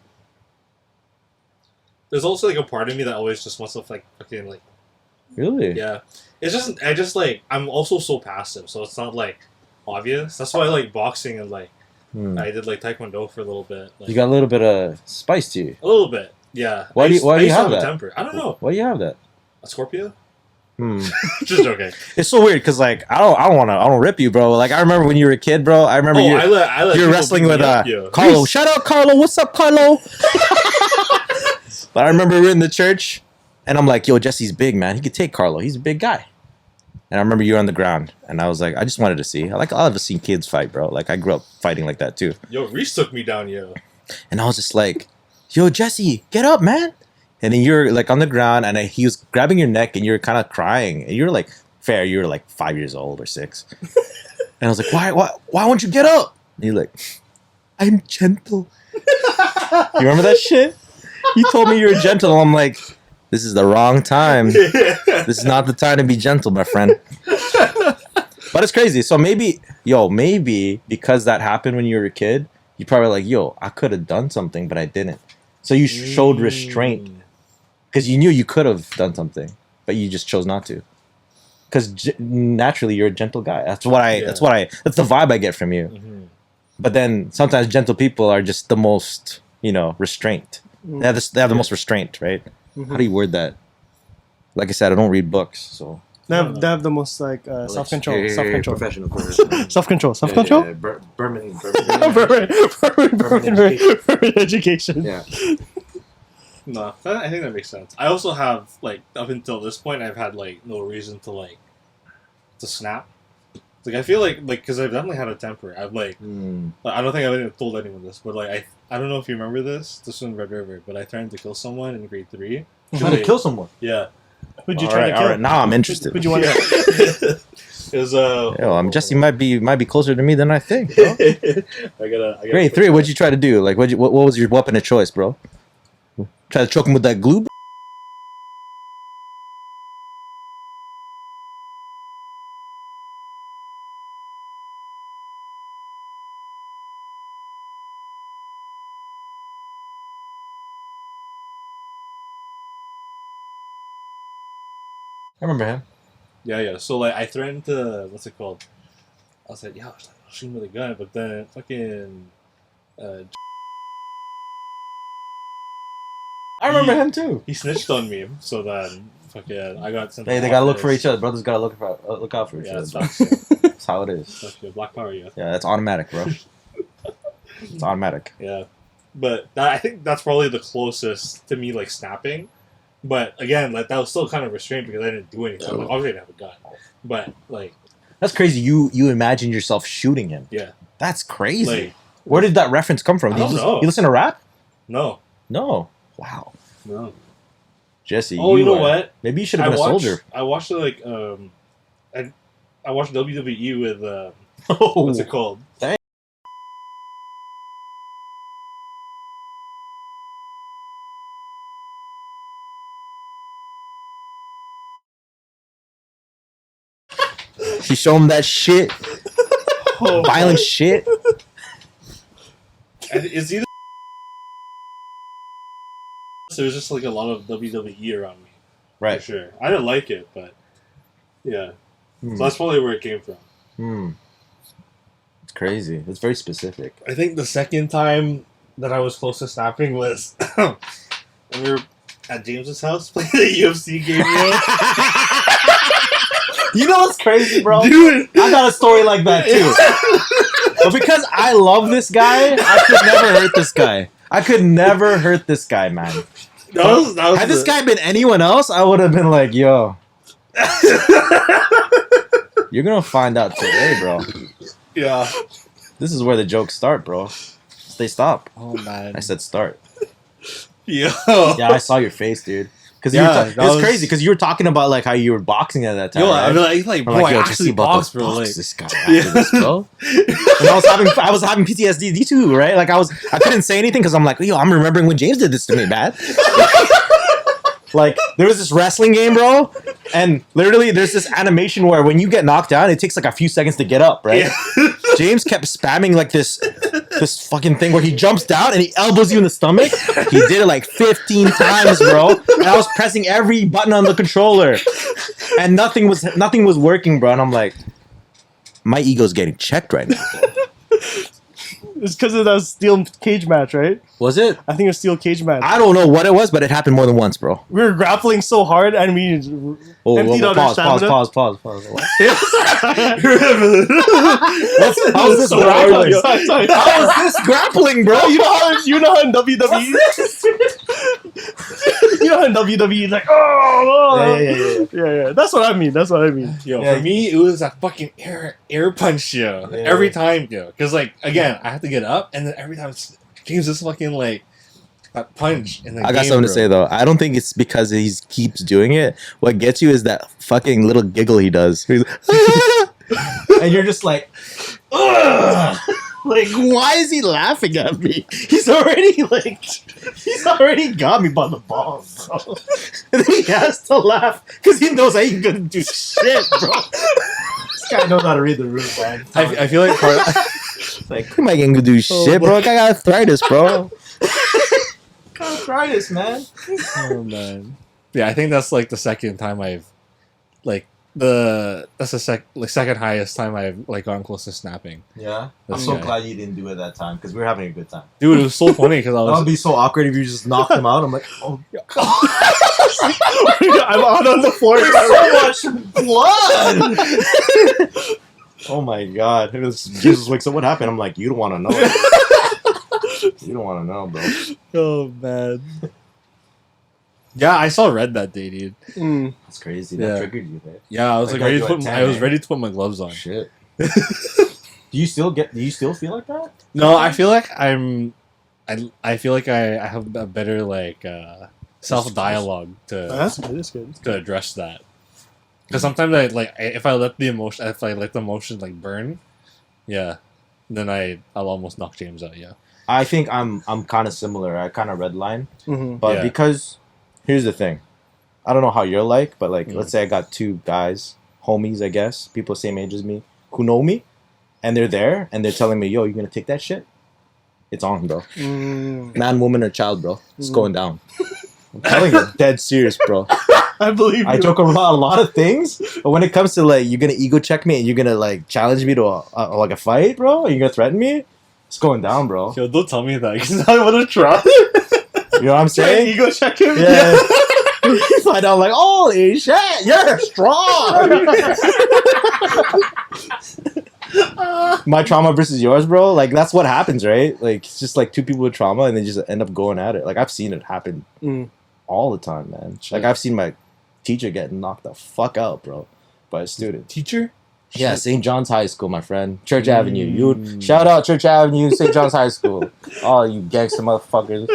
There's also like a part of me that always just wants to like fucking like, Really? yeah. It's just I just like I'm also so passive, so it's not like obvious. That's why I like boxing and like I did like taekwondo for a little bit. Like, You got a little bit of spice to you. a little bit, yeah. Why do you I used to have a that? temper. I don't know. Why do you have that? A Scorpio? Hmm. Just joking. It's so weird because like I don't rip you, bro. Like I remember when you were a kid, bro. I remember I let you're people wrestling beat with me up, yo. Carlo. Shout out Carlo. What's up, Carlo? But I remember we were in the church, and I'm like, yo, Jesse's big, man. He could take Carlo. He's a big guy. And I remember you were on the ground, and I was like, I just wanted to see. I've seen kids fight, bro. Like I grew up fighting like that too. Yo, Reese took me down, yo. And I was just like, yo, Jesse, get up, man. And then you're like on the ground, and he was grabbing your neck, and you're kind of crying. And you're like, fair, you were like 5 years old or 6. And I was like, why won't you get up? And you're like, I'm gentle. You remember that shit? You told me you were gentle. I'm like, this is the wrong time. This is not the time to be gentle, my friend. But it's crazy. So maybe because that happened when you were a kid, you probably like, yo, I could have done something, but I didn't. So you showed restraint because you knew you could have done something, but you just chose not to. Because naturally, you're a gentle guy. That's the vibe I get from you. Mm-hmm. But then sometimes gentle people are just the most, restraint. They have the most restraint, right? Mhm. How do you word that? Like I said, I don't read books, so. They have the most like self-control. Professional. Self-control. Berman education. Yeah. No, I think that makes sense. I also have like up until this point, I've had like no reason to like to snap. Like I feel like because I've definitely had a temper. I've like I don't think I've even told anyone this, but like I don't know if you remember this. This was in Red River, but I threatened to kill someone in grade 3. You trying to kill someone? Yeah. Who'd you try to kill? All right, now I'm interested. Who'd you want to? It was I'm Jesse might be closer to me than I think, bro. I gotta Grade 3, what'd you try to do? Like, what was your weapon of choice, bro? Try to choke him with that glue? I remember him. Yeah. So like I threatened to what's it called? I was like, yeah, I'll shoot him with a gun, but then fucking I remember him too. he snitched on me, so then fucking I got sent. Hey, they gotta look for each other. Brothers gotta look out for each Yeah, other. that's Bro. facts. Yeah. That's how it is. Fuck yeah, Black Power, yeah. Yeah, that's automatic, bro. It's automatic. Yeah, but I think that's probably the closest to me like snapping. But again, like that was still kind of restrained because I didn't do anything. Like, obviously, I didn't have a gun, but like That's crazy. You imagine yourself shooting him. yeah, That's crazy. like Where did that reference come from? I don't know. You listen to rap? no, No. Wow. no. Jesse. Oh, you know what? Maybe you should have been a soldier. I watched it like I watched WWE with Oh. what's it called? Dang. She showed him that shit. Oh, Violent shit. It's either so there's just like a lot of WWE around me. Right. For sure. I didn't like it, but yeah. Hmm. So that's probably where it came from. It's crazy. It's very specific. I think the second time that I was close to snapping was when we were at James's house playing the UFC game. You know what's crazy, bro? Dude, I got a story like that too. But because I love this guy, I could never hurt this guy. I could never hurt this guy, man. that was Had this guy been anyone else, I would have been like, yo. You're gonna find out today, bro. Yeah. This is where the jokes start, bro. They stop. Oh man. I said start. Yo. Yeah, I saw your face, dude. Because Yeah, it that was was- crazy. Because you were talking about like how you were boxing at that time. Yo, right? I mean, like I'm bro, I yo, actually about boxed, to bro. box Like, this guy after this, bro. And I was having PTSD too, right? Like I couldn't say anything because I'm like, yo, I'm remembering when James did this to me, man. Like there was this wrestling game, bro, and literally there's this animation where when you get knocked down, it takes like a few seconds to get up, right? yeah. James kept spamming like this fucking thing where he jumps down and he elbows you in the stomach. He did it like 15 times, bro. And I was pressing every button on the controller, and nothing was working, bro. And I'm like, my ego's getting checked right now. It's because of that steel cage match, right? Was it? I think it was steel cage match. I don't know what it was, but it happened more than once, bro. We were grappling so hard, and we Oh, emptied out our stamina. pause. What? How was this So grappling? hard, Sorry. How was this grappling, bro? You know how in WWE, you know how in WWE, like yeah. That's what I mean. Yo, Yeah. for me, it was a fucking air punch, yo. Yeah. Every time, yo. Because, like, again, I have to get up, and then every time James just fucking, like, that punch. In the I got game, something to bro. say though. I don't think it's because he keeps doing it. What gets you is that fucking little giggle he does. He's and you're just like, ugh! Like, why is he laughing at me? He's already got me by the balls, bro. And then he has to laugh because he knows I ain't gonna do shit, bro. This guy knows how to read the room, man. I feel like part Like, who am I gonna do shit, bro? I got arthritis, bro. Arthritis, man. Oh, man. Yeah, I think that's, like, the second time I've, like, that's the second highest time I've, like, gone close to snapping. Yeah, I'm This so guy. glad you didn't do it that time because we were having a good time. Dude, it was so funny because I That would was... be so awkward if you just knocked him out. I'm like, oh, I'm out on the floor. so much blood. Oh my god! It was Jesus wakes up. What happened? I'm like, you don't want to know. You don't want to know, bro. Oh, man. Yeah, I saw red that day, dude. That's crazy. That Yeah. triggered you, man. Yeah, I was Like, like ready to you put. at 10, I was eh? ready to put my gloves on. Shit. Do you still feel like that? No, I feel like I feel like I have a better like self dialogue Oh, that's good. That's good. to address that. Because sometimes if I let the emotion like burn, yeah, then I'll almost knock James out. Yeah. I think I'm kind of similar. I kind of redline, Mm-hmm. but Yeah. because here's the thing, I don't know how you're like, but like Mm. let's say I got two guys, homies, I guess, people same age as me, who know me, and they're there and they're telling me, "Yo, you gonna take that shit?" It's on, bro. Man, woman, or child, bro. It's going down. I'm telling you, dead serious, bro. I believe you. I joke around a lot of things, but when it comes to like you're gonna ego check me and you're gonna like challenge me to like a fight, bro, or you're gonna threaten me, it's going down, bro. Yo, don't tell me that because I want to try. You know what I'm saying? Ego check him. Yeah. You find out like, holy shit, you're strong. My trauma versus yours, bro. Like that's what happens, right? Like it's just like two people with trauma and they just end up going at it. Like I've seen it happen all the time, man. Shit. Like I've seen my teacher get knocked the fuck out, bro, by a student. Teacher? Yeah, Shit. St. John's High School, my friend. Church Avenue. You shout out Church Avenue, St. John's High School. All you gangster motherfuckers.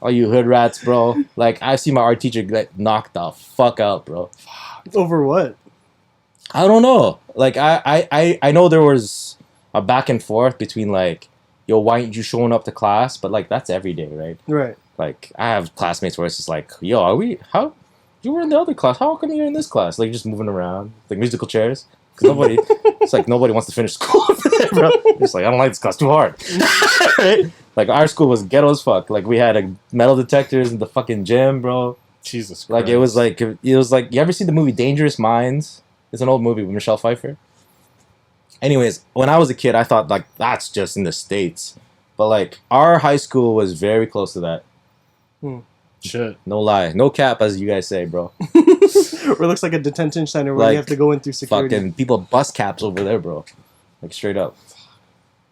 All you hood rats, bro. Like I've seen my art teacher get knocked the fuck out, bro. Over what? I don't know. Like I know there was a back and forth between like, yo, why aren't you showing up to class? But like that's every day, right? Right. Like I have classmates where it's just like, yo, how you were in the other class? How come you're in this class? Like just moving around, like musical chairs. Cause nobody, it's like nobody wants to finish school, bro. It's like I don't like this class too hard. Right? Like our school was ghetto as fuck. Like we had like metal detectors in the fucking gym, bro. Jesus Christ. Like it was like you ever see the movie Dangerous Minds? It's an old movie with Michelle Pfeiffer. Anyways, when I was a kid, I thought like that's just in the States, but like our high school was very close to that. Shit. No lie, no cap, as you guys say, bro. Where it looks like a detention center where Like, you have to go in through security. Fucking people bust caps over there, bro. Like straight up.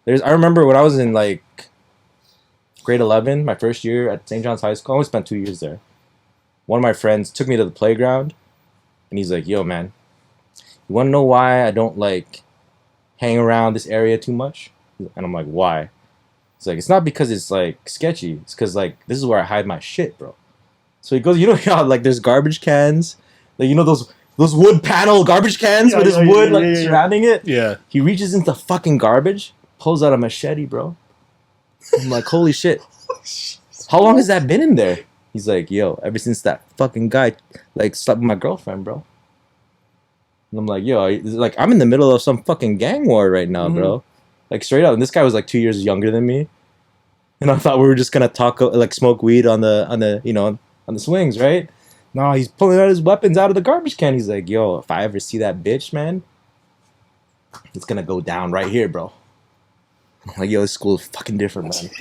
I remember when I was in like grade 11, my first year at St. John's High School. I only spent 2 years there. One of my friends took me to the playground, and he's like, "Yo, man, you want to know why I don't like hang around this area too much?" And I'm like, "Why?" It's like, it's not because it's like sketchy. It's because like this is where I hide my shit, bro. So he goes, you know how like there's garbage cans, like you know those wood panel garbage cans with this wood surrounding it. Yeah. He reaches into fucking garbage, pulls out a machete, bro. I'm like, holy shit. How long has that been in there? He's like, yo, ever since that fucking guy like slept with my girlfriend, bro. And I'm like, yo, like I'm in the middle of some fucking gang war right now, bro. Like straight up. And this guy was like 2 years younger than me. And I thought we were just gonna talk like smoke weed on the you know on the swings, right? No, he's pulling out his weapons out of the garbage can. He's like, yo, if I ever see that bitch, man, it's gonna go down right here, bro. I'm like, yo, this school is fucking different, man.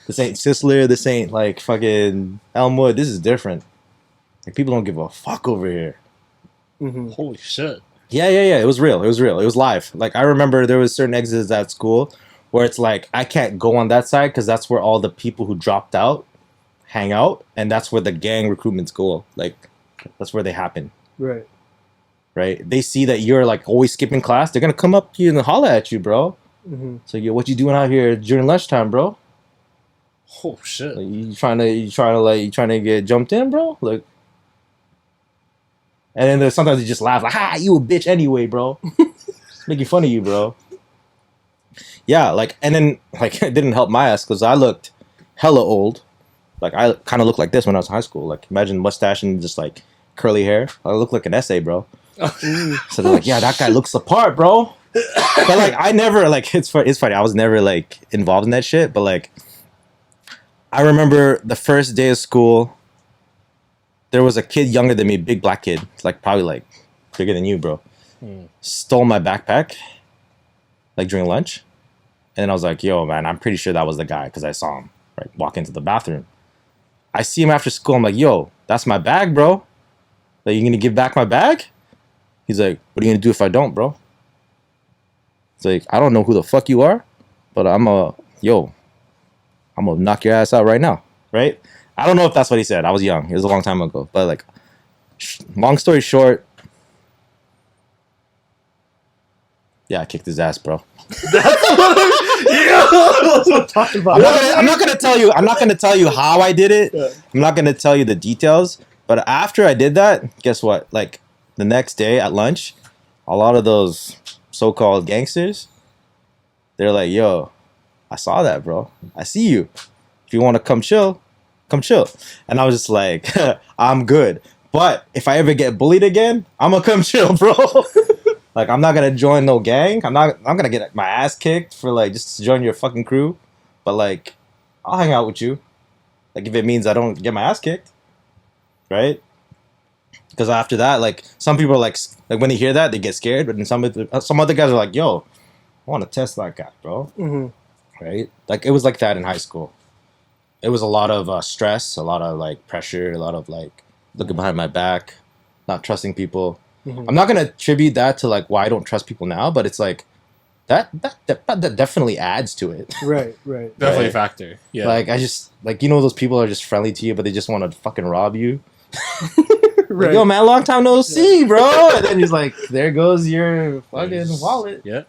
This ain't Sisler, this ain't like fucking Elmwood. This is different. Like people don't give a fuck over here. Holy shit. Yeah. It was real. It was live. Like I remember there was certain exits at school where it's like I can't go on that side because that's where all the people who dropped out hang out, and that's where the gang recruitments go. Like that's where they happen. Right. Right. They see that you're like always skipping class. They're gonna come up to you and holler at you, bro. So yo, what you doing out here during lunchtime, bro? Oh shit. Like, you trying to get jumped in, bro? Like, and then there's sometimes they just laugh like, "Ha, you a bitch anyway, bro." Making fun of you, bro. Yeah, like, and then like it didn't help my ass because I looked hella old. Like I kind of looked like this when I was in high school. Like imagine mustache and just like curly hair. I look like an essay, bro. So they're like, yeah, that guy looks the part, bro. But like I never like it's funny. I was never like involved in that shit. But like I remember the first day of school, there was a kid younger than me, big black kid, like probably like bigger than you, bro. Stole my backpack, like during lunch, and I was like, yo, man, I'm pretty sure that was the guy because I saw him right walk into the bathroom. I see him after school. I'm like, yo, that's my bag, bro. Like, you gonna give back my bag? He's like, what are you gonna do if I don't, bro? It's like, I don't know who the fuck you are, but I'm gonna knock your ass out right now, right? I don't know if that's what he said. I was young. It was a long time ago. But like, long story short, Yeah, I kicked his ass, bro. That's what I'm talking about. I'm not gonna tell you. I'm not gonna tell you how I did it. Yeah. I'm not gonna tell you the details. But after I did that, guess what? Like the next day at lunch, a lot of those so-called gangsters, they're like, "Yo, I saw that, bro. I see you. If you want to come chill, come chill." And I was just like, "I'm good. But if I ever get bullied again, I'm gonna come chill, bro." Like, I'm not gonna join no gang. I'm gonna get my ass kicked for like just to join your fucking crew. But like, I'll hang out with you. Like, if it means I don't get my ass kicked, right? Because after that, like, some people are like when they hear that, they get scared. But then some other guys are like, "Yo, I want to test that guy, bro." Mm-hmm. Right? Like, it was like that in high school. It was a lot of stress, a lot of like pressure, a lot of like looking behind my back, not trusting people. Mm-hmm. I'm not gonna attribute that to like why I don't trust people now, but it's like that definitely adds to it. Right. Definitely Right. a factor. Yeah. Like, I just like, you know, those people are just friendly to you, but they just want to fucking rob you. Right. Like, yo, man, long time no see, bro. And then he's like, there goes your fucking There's- wallet. Yeah.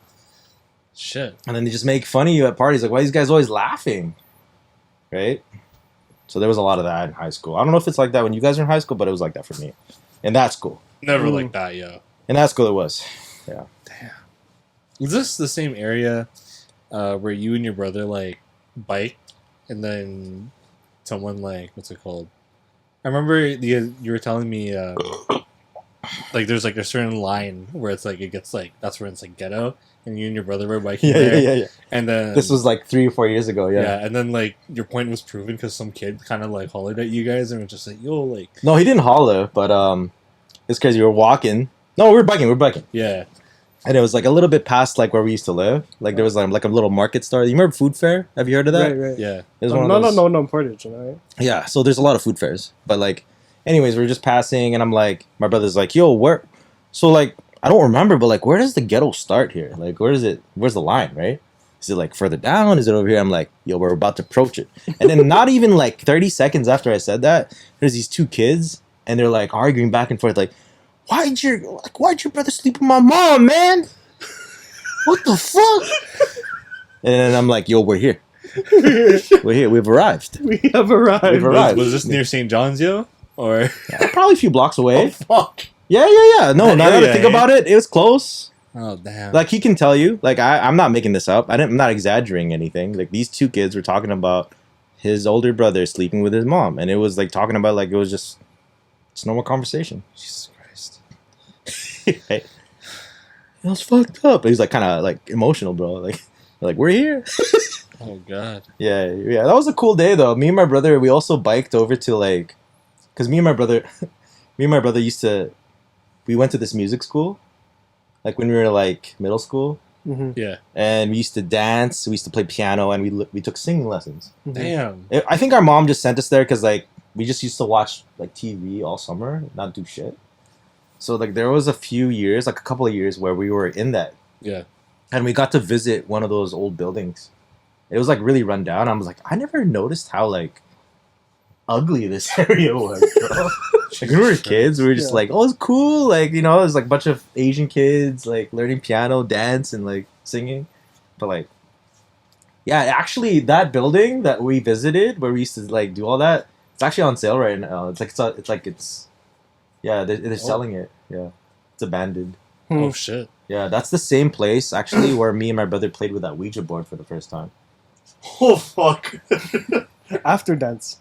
Shit. And then they just make fun of you at parties. Like, why are these guys always laughing? Right? So there was a lot of that in high school. I don't know if it's like that when you guys are in high school, but it was like that for me. In that school. Never Mm. like that, yo. In that school, it was. Yeah. Is this the same area where you and your brother like bike and then someone like what's it called? I remember you were telling me like there's like a certain line where it's like it gets like that's where it's like ghetto and you and your brother were biking there. Yeah. And then This was like 3 or 4 years ago. Yeah. and then like your point was proven because some kid kind of like hollered at you guys and was just like yo like No, he didn't holler, but it's because you were walking. No, we were biking. yeah And it was like a little bit past like where we used to live. Like there was like a little market store. You remember Food Fair? Have you heard of that? Right. yeah It was one of those- No, Portage, right? Yeah, so there's a lot of food fairs. But like, anyways, we were just passing, and I'm like, my brother's like, yo, where? So like, I don't remember, but like, where does the ghetto start here? Like, where is it? Where's the line, right? Is it like further down? Is it over here? I'm like, yo, we're about to approach it. And then not even like 30 seconds after I said that, there's these two kids, and they're like arguing back and forth, like, why'd your brother sleep with my mom, man? What the fuck? And then I'm like, yo, we're here. We're here. We've arrived. We have arrived. We've arrived. was this near St. John's yo or Probably a few blocks away. fuck Yeah. No, now that I think about it, it was close. oh damn Like, he can tell you. Like, I'm not making this up. I'm not exaggerating anything. Like, these two kids were talking about his older brother sleeping with his mom. And it was, like, talking about, like, it was just normal conversation. Jesus Christ. It was fucked up. He was, like, kind of, like, emotional, bro. Like, we're here. Oh god. Yeah. That was a cool day, though. Me and my brother, we also biked over to, like... Because me and my brother used to... We went to this music school. Like, when we were, like, middle school. Mm-hmm. Yeah. And we used to dance, we used to play piano, and we took singing lessons. Damn. I think our mom just sent us there because, like, we just used to watch, like, TV all summer, not do shit. So, like, there was a few years, like, a couple of years where we were in that. Yeah. And we got to visit one of those old buildings. It was, like, really run down. I was like, I never noticed how, like, ugly this area was, bro. Like, when we were kids, we were just Yeah. like, oh, it's cool. Like, you know, there's, like, a bunch of Asian kids, like, learning piano, dance, and, like, singing. But, like, yeah, actually, that building that we visited, where we used to, like, do all that, it's actually on sale right now. Yeah, they're selling it. Yeah. It's abandoned. Oh shit. Yeah, that's the same place, actually, where me and my brother played with that Ouija board for the first time. Oh fuck. After dance.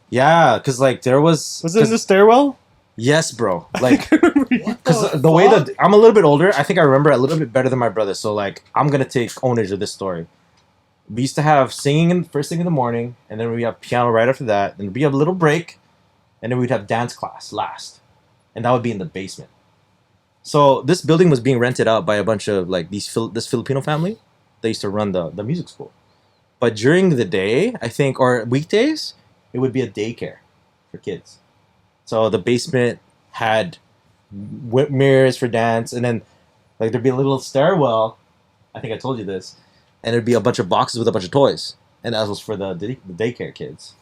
Yeah, because, like, there was... Was it in the stairwell? Yes, bro. Like... Because Because the way that I'm a little bit older, I think I remember a little bit better than my brother. So like, I'm gonna take ownership of this story. We used to have singing first thing in the morning, and then we have piano right after that. Then we have a little break, and then we'd have dance class last, and that would be in the basement. So this building was being rented out by a bunch of like this Filipino family. They used to run the music school, but during the day, I think, or weekdays, it would be a daycare for kids. So the basement had mirrors for dance, and then like there'd be a little stairwell. I think I told you this, and there'd be a bunch of boxes with a bunch of toys, and that was for the daycare kids.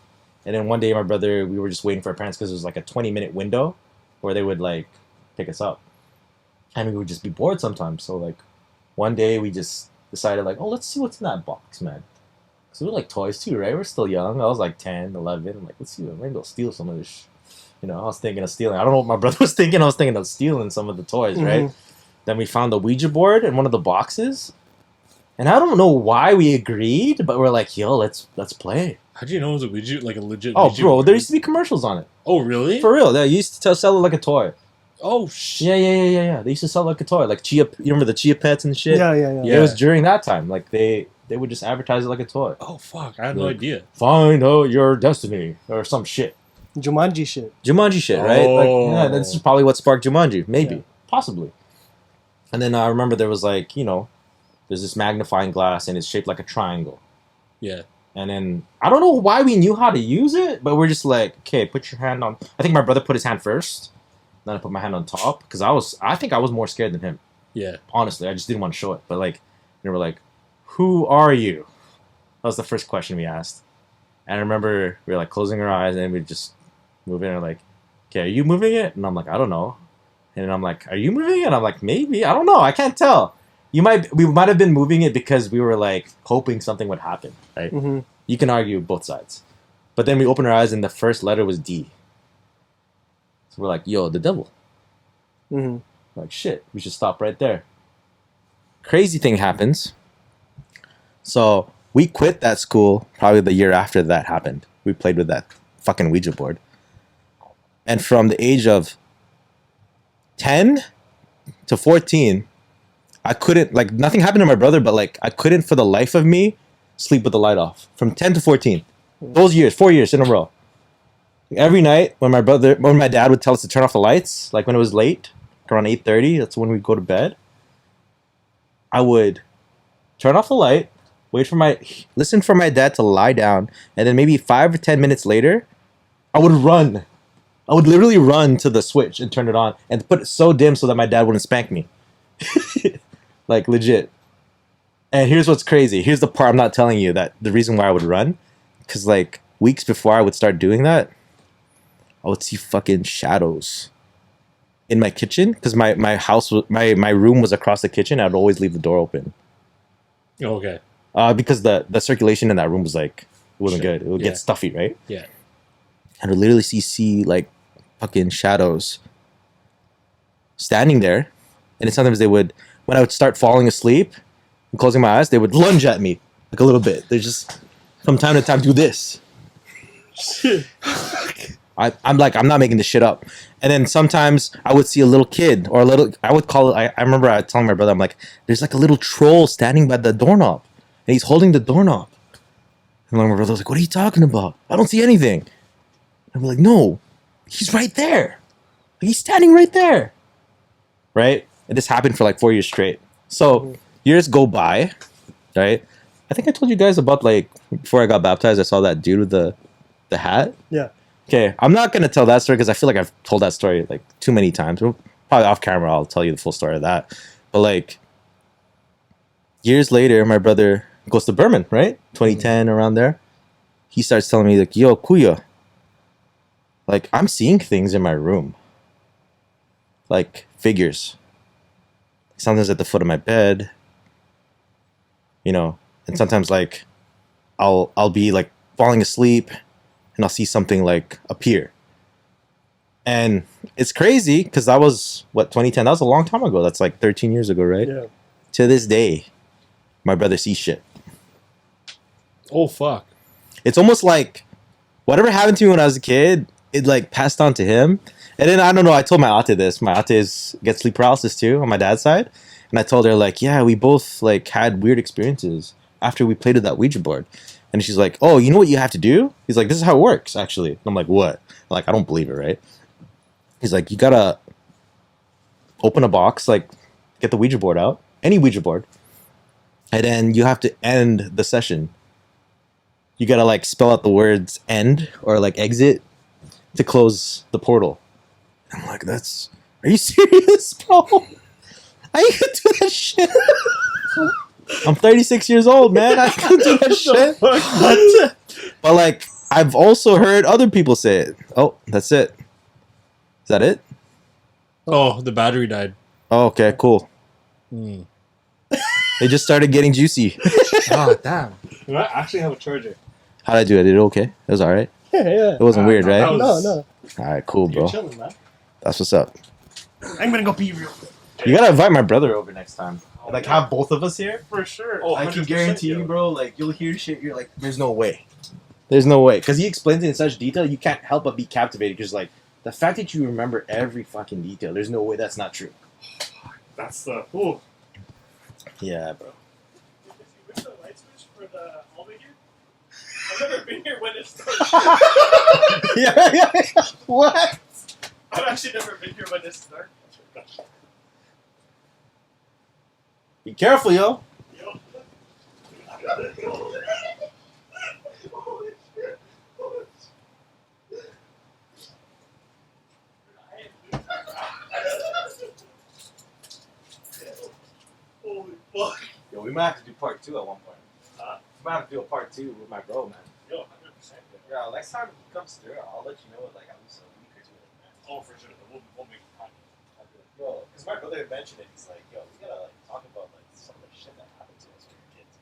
And then one day, my brother, we were just waiting for our parents because it was like a 20-minute window where they would like pick us up, and we would just be bored sometimes. So like, one day we just decided like, oh, let's see what's in that box, man. So we like toys too, right? We're still young. I was like 10, 11. I'm like, let's see, maybe I'll steal some of this. You know, I was thinking of stealing. I don't know what my brother was thinking. I was thinking of stealing some of the toys, right? Then we found the Ouija board in one of the boxes. And I don't know why we agreed, but we're like, yo, let's play. How do you know it was a Ouija, like a legit? Oh, Ouija bro, board? there used to be commercials on it. Oh, really? For real. They used to sell it like a toy. Oh shit. Yeah. They used to sell it like a toy. Like Chia, you remember the Chia Pets and shit? Yeah. It was during that time. Like they would just advertise it like a toy. Oh fuck! I had no idea. Find out your destiny or some shit. Jumanji shit. Jumanji shit, right? Like, yeah, Oh. that's probably what sparked Jumanji. Maybe. Yeah. Possibly. And then I remember there was like, you know, there's this magnifying glass and it's shaped like a triangle. Yeah. And then I don't know why we knew how to use it, but we're just like, okay, put your hand on. I think my brother put his hand first. Then I put my hand on top because I think I was more scared than him. Yeah. Honestly, I just didn't want to show it. But like, they were like, "Who are you?" That was the first question we asked. And I remember we were like closing our eyes and we just move in and like, "Okay, are you moving it?" And I'm like, "I don't know." And then I'm like, "Are you moving it?" And I'm like, "Maybe. I don't know. I can't tell." We might have been moving it because we were like hoping something would happen, right? Mm-hmm. You can argue both sides. But then we opened our eyes and the first letter was D. So we're like, yo, the devil. Mm-hmm. Like, shit, we should stop right there. Crazy thing happens. So we quit that school probably the year after that happened. We played with that fucking Ouija board. And from the age of 10 to 14, I couldn't, like, nothing happened to my brother, but, like, I couldn't for the life of me sleep with the light off. From 10 to 14. Those years, 4 years in a row. Every night when my dad would tell us to turn off the lights, like when it was late, around 8:30, that's when we'd go to bed, I would turn off the light, listen for my dad to lie down, and then maybe 5 or 10 minutes later, I would run. I would literally run to the switch and turn it on and put it so dim so that my dad wouldn't spank me. Like, legit. And here's what's crazy. Here's the part I'm not telling you, that the reason why I would run. Because, like, weeks before I would start doing that, I would see fucking shadows in my kitchen. Because my room was across the kitchen. I'd always leave the door open. Okay. Because the circulation in that room was, like, it wasn't Sure. good. It would Yeah. get stuffy, right? Yeah. And I would literally see, like, fucking shadows standing there. And then sometimes they would, when I would start falling asleep and closing my eyes, they would lunge at me, like, a little bit. They just, from time to time, do this. I'm not making this shit up. And then sometimes I would see a little kid or I would call it, I remember I telling my brother, I'm like, there's like a little troll standing by the doorknob and he's holding the doorknob. And my brother was like, what are you talking about? I don't see anything. I'm like, no, he's right there. He's standing right there. Right? And this happened for like 4 years straight. So years go by, right? I think I told you guys about, like, before I got baptized, I saw that dude with the hat. Yeah. Okay, I'm not going to tell that story because I feel like I've told that story, like, too many times. Probably off camera, I'll tell you the full story of that. But, like, years later, my brother goes to Berman, right? 2010, around there. He starts telling me, like, yo, Kuya, like, I'm seeing things in my room. Like, figures. Sometimes at the foot of my bed, you know, and sometimes, like, I'll be, like, falling asleep and I'll see something, like, appear. And it's crazy because that was, 2010? That was a long time ago. That's like 13 years ago, right? Yeah. To this day, my brother sees shit. Oh fuck. It's almost like whatever happened to me when I was a kid, it, like, passed on to him. And then, I don't know, I told my ate this. My ate gets sleep paralysis too on my dad's side. And I told her, like, yeah, we both, like, had weird experiences after we played with that Ouija board. And she's like, oh, you know what you have to do? He's like, this is how it works, actually. And I'm like, what? I'm like, I don't believe it, right? He's like, you gotta open a box, like, get the Ouija board out, any Ouija board, and then you have to end the session. You gotta, like, spell out the words end or, like, exit to close the portal. I'm like, are you serious, bro? I ain't gonna do that shit. I'm 36 years old, man. I can't do that shit. What? But, like, I've also heard other people say it. Oh, that's it. Is that it? Oh, the battery died. Oh, okay, cool. Hmm. They just started getting juicy. Oh damn! Do I actually have a charger? How'd I do? I did it okay. It was all right. Yeah. It wasn't weird, right? that No. All right, cool, bro. You're chilling, man. That's what's up. I'm gonna go pee real quick. You gotta invite my brother over next time. Like, have both of us here. For sure. Oh, I can 100%, guarantee yo. you, bro. Like, you'll hear shit. You're like, there's no way. There's no way. Because he explains it in such detail, you can't help but be captivated. Because, like, the fact that you remember every fucking detail, there's no way that's not true. That's the. Ooh. Yeah, bro. Where's the light switch for the hallway here? I've never been here when it starts. yeah. What? I've actually never been here when it starts. Be careful, yo. Yo. Holy fuck. Yo, we might have to do part 2 at one point. We might have to do a part 2 with my bro, man. Yo, 100%. Yeah, next time he comes through, I'll let you know with, like, at least a week or 2 in advance. Oh, for sure. We'll make it happen. I'll be like, yo, because my brother mentioned it. He's like, yo, we gotta, like, talk about, like, some of the shit that happened to us when we were kids.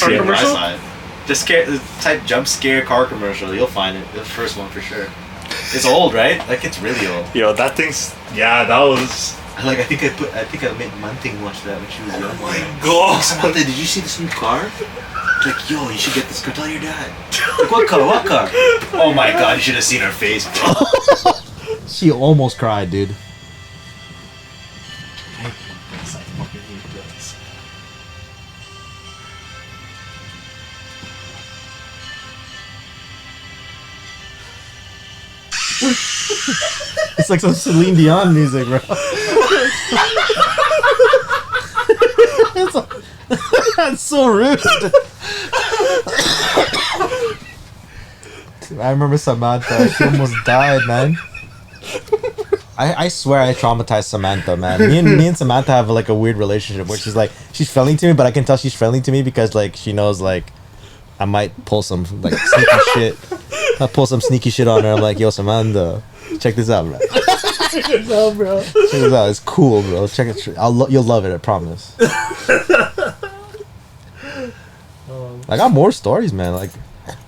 Car commercial? Just type jump scare car commercial. You'll find it. The first one for sure. It's old, right? Like it's really old. Yo, that thing's. Yeah, that was. Like I think I made Munting watch that when she was young. Oh my God. Samantha, did you see this new car? Like, yo, you should get this car. Tell your dad. Like, what car? What car? Oh my god, you should have seen her face, bro. She almost cried, dude. It's like some Celine Dion music, bro. That's so rude. I remember Samantha. She almost died, man. I swear I traumatized Samantha, man. Me and Samantha have like a weird relationship where she's like, she's friendly to me, but I can tell she's friendly to me because like she knows like I might pull some like sneaky shit. I pull some sneaky shit on her. I'm like, yo, Samantha, check this out, bro. Check this out, bro. Check this out. It's cool, bro. Check it. You'll love it. I promise. I got more stories, man. Like,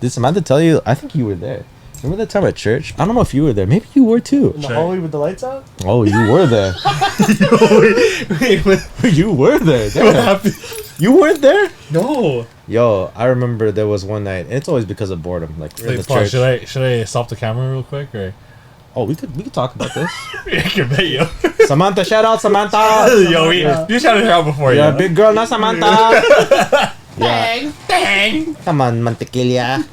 did Samantha tell you? I think you were there. Remember that time at church? I don't know if you were there. Maybe you were too. In the hallway with the lights out? Oh, you were there. You were there. Damn. What happened? You weren't there? No. Yo, I remember there was one night, and it's always because of boredom. Like, we're in the church. Should I stop the camera real quick or? Oh, we could talk about this. I can bet yo. Samantha, shout out Samantha. Yo, you shouted her out before. You're Yeah, a big girl, not Samantha. Dang, dang. Come on, Mantequilla.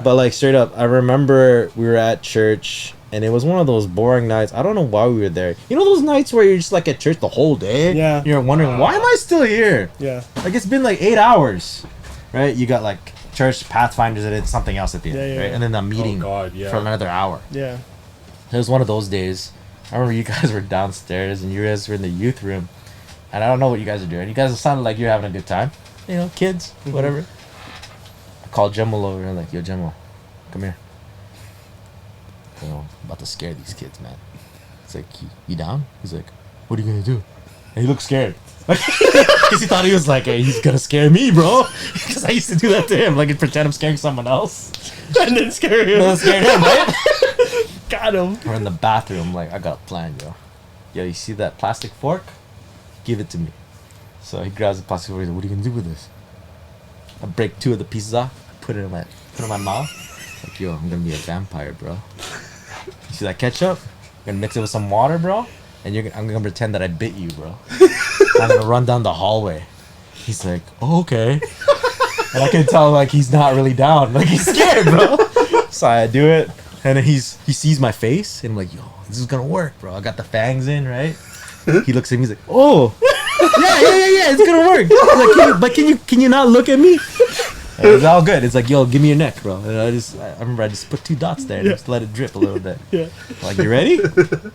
But like straight up, I remember we were at church, and it was one of those boring nights. I don't know why we were there. You know those nights where you're just like at church the whole day? Yeah. You're wondering, why am I still here? Yeah. Like, it's been like 8 hours, right? You got like church Pathfinders and then something else at the end, Yeah, right? yeah. And then a meeting Oh God, yeah. for another hour. Yeah. It was one of those days. I remember you guys were downstairs and you guys were in the youth room, and I don't know what you guys are doing. You guys sounded like you're having a good time. You know, kids, whatever. I called Jemal over and like, yo, Jemal, come here. You know, I'm about to scare these kids, man. It's like, you down? He's like, what are you gonna do? And he looked scared. Because he thought he was like, hey, he's gonna scare me, bro. Because I used to do that to him, like pretend I'm scaring someone else. And then scare him. And then scare him, right? Got him. We're in the bathroom, like, I got a plan, yo. Yo, you see that plastic fork? Give it to me. So he grabs the plastic fork. He's like, what are you gonna do with this? I break 2 of the pieces off, put it in my mouth. Like, yo, I'm gonna be a vampire, bro. You see that ketchup? I'm gonna mix it with some water, bro. And I'm gonna pretend that I bit you, bro. I'm gonna run down the hallway. He's like, oh, okay. And I can tell, like, he's not really down. Like, he's scared, bro. So I do it. And then he sees my face. And I'm like, yo, this is gonna work, bro. I got the fangs in, right? He looks at me. He's like, oh. Yeah. It's gonna work. I'm like, can you not look at me? And it's all good. It's like, yo, give me your neck, bro. And I remember I just put 2 dots there and just let it drip a little bit. Yeah. I'm like, you ready?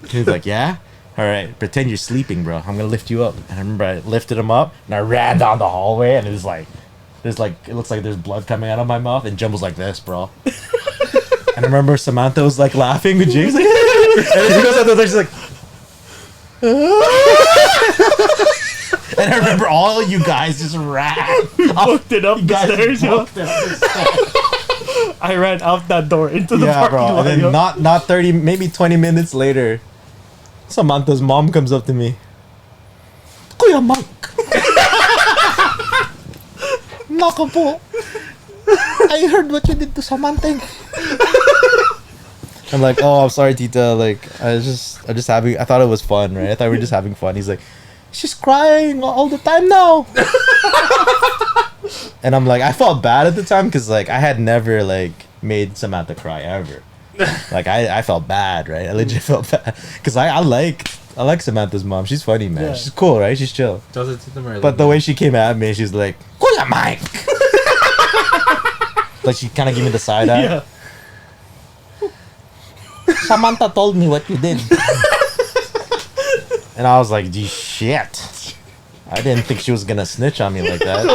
He's like, yeah. All right, pretend you're sleeping, bro. I'm gonna lift you up. And I remember I lifted him up and I ran down the hallway, and it was like, it looks like there's blood coming out of my mouth, and Jumbo's like this, bro. And I remember Samantha was like laughing with James, like, and then she goes out there, she's like, And I remember all you guys just ran. Booked it up You the guys stairs, yo. booked it up the stairs. I ran out that door into the Yeah, parking bro. lot. And yo. then not 30, maybe 20 minutes later, Samantha's mom comes up to me. Kuya Mike. Nako po. I heard what you did to Samantha. I'm like, oh, I'm sorry, Tita. Like, I'm just having. I thought it was fun, right? I thought we were just having fun. He's like, she's crying all the time now. And I'm like, I felt bad at the time because like I had never like made Samantha cry ever. Like I felt bad, right? I legit felt bad because I like Samantha's mom. She's funny, man. Yeah. She's cool, right? She's chill. Does it to them early, But the man. way she came at me, she's like, Kuya Mike. Like she kind of gave me the side eye. Yeah. Samantha told me what you did. And I was like, gee, shit. I didn't think she was gonna snitch on me like that.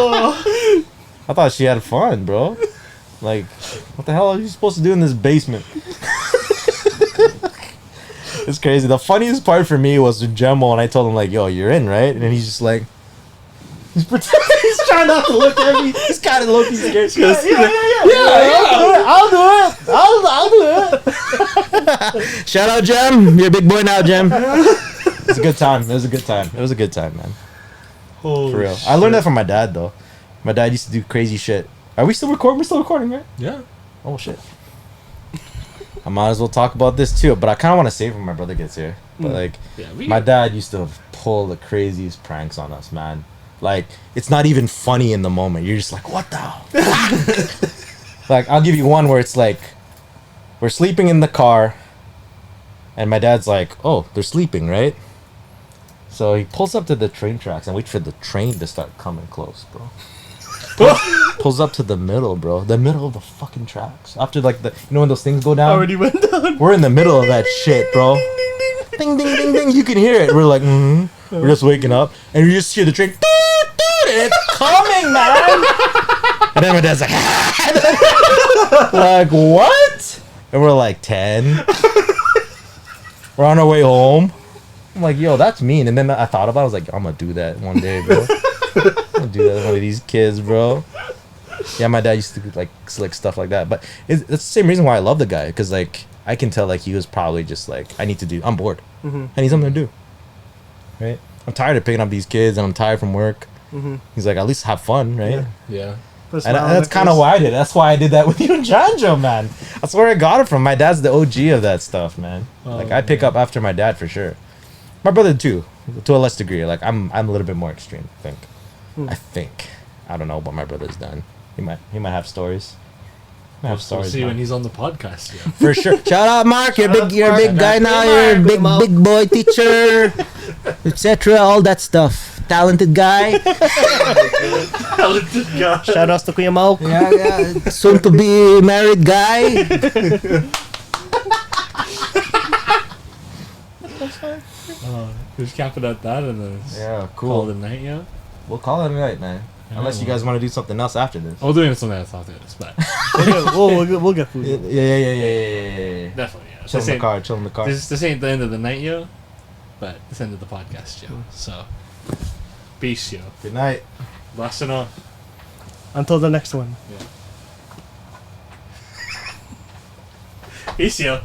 I thought she had fun, bro. Like, what the hell are you supposed to do in this basement? It's crazy. The funniest part for me was with Jemo, and I told him like, yo, you're in, right? And he's just like, he's pretending, he's trying not to look at me. He's kind of low-key scared. I'll do it. Shout out, Jem. You're a big boy now, Jem. It's a good time. It was a good time. It was a good time, man. Holy For real. shit. I learned that from my dad, though. My dad used to do crazy shit. Are we still recording? We're still recording, right? Yeah. Oh, shit. I might as well talk about this, too. But I kind of want to save when my brother gets here. But, like, Yeah. my dad used to pull the craziest pranks on us, man. Like, it's not even funny in the moment. You're just like, what the fuck? Like, I'll give you one where it's like, we're sleeping in the car, and my dad's like, oh, they're sleeping, right? So he pulls up to the train tracks and waits for the train to start coming close, bro. Pulls up to the middle, bro. The middle of the fucking tracks. After, like, the, you know when those things go down? Already went down. We're in the middle of that shit, bro. Ding, ding, ding, ding. You can hear it. We're like, We're just waking up, and you just hear the train. It's coming, man. And then my dad's like, like, what? And we're like 10. We're on our way home. I'm like, yo, that's mean. And then I thought about it. I was like, I'm going to do that one day, bro. I'm going to do that with one of these kids, bro. Yeah, my dad used to do, like, slick stuff like that. But it's the same reason why I love the guy. Because, like, I can tell, like, he was probably just like, I'm bored. Mm-hmm. I need something to do. Right? I'm tired of picking up these kids, and I'm tired from work. Mm-hmm. He's like, at least have fun, right? Yeah. Yeah. And that's kind of why I did. That's why I did that with you and Janjo, man. That's where I got it from. My dad's the OG of that stuff, man. Oh, Like I pick up after my dad for sure. My brother too, to a less degree. Like I'm a little bit more extreme. I think. I don't know what my brother's done. He might have stories. Might have We'll stories. see man. when he's on the podcast. Yeah. For sure. Shout out, Mark. You're Shout big. out, You're a Mark. big guy now. Hey, You're a Mark. big boy teacher, etc. All that stuff. Talented guy. Talented guy. Shout outs to Kuya Mike. Yeah. Soon to be married guy. Just cap it at that and then Yeah, call cool. it a night, yeah. We'll call it a night, man. Yeah, Unless you well. guys want to do something else after this. We'll do something else after this, but We'll get food. Yeah. definitely, yeah. Chill in the car. Chill in the car. This ain't the end of the night, yo. But it's the end of the podcast, yo. So, peace, yo. Good night. Blasting on. Until the next one. Peace, yo.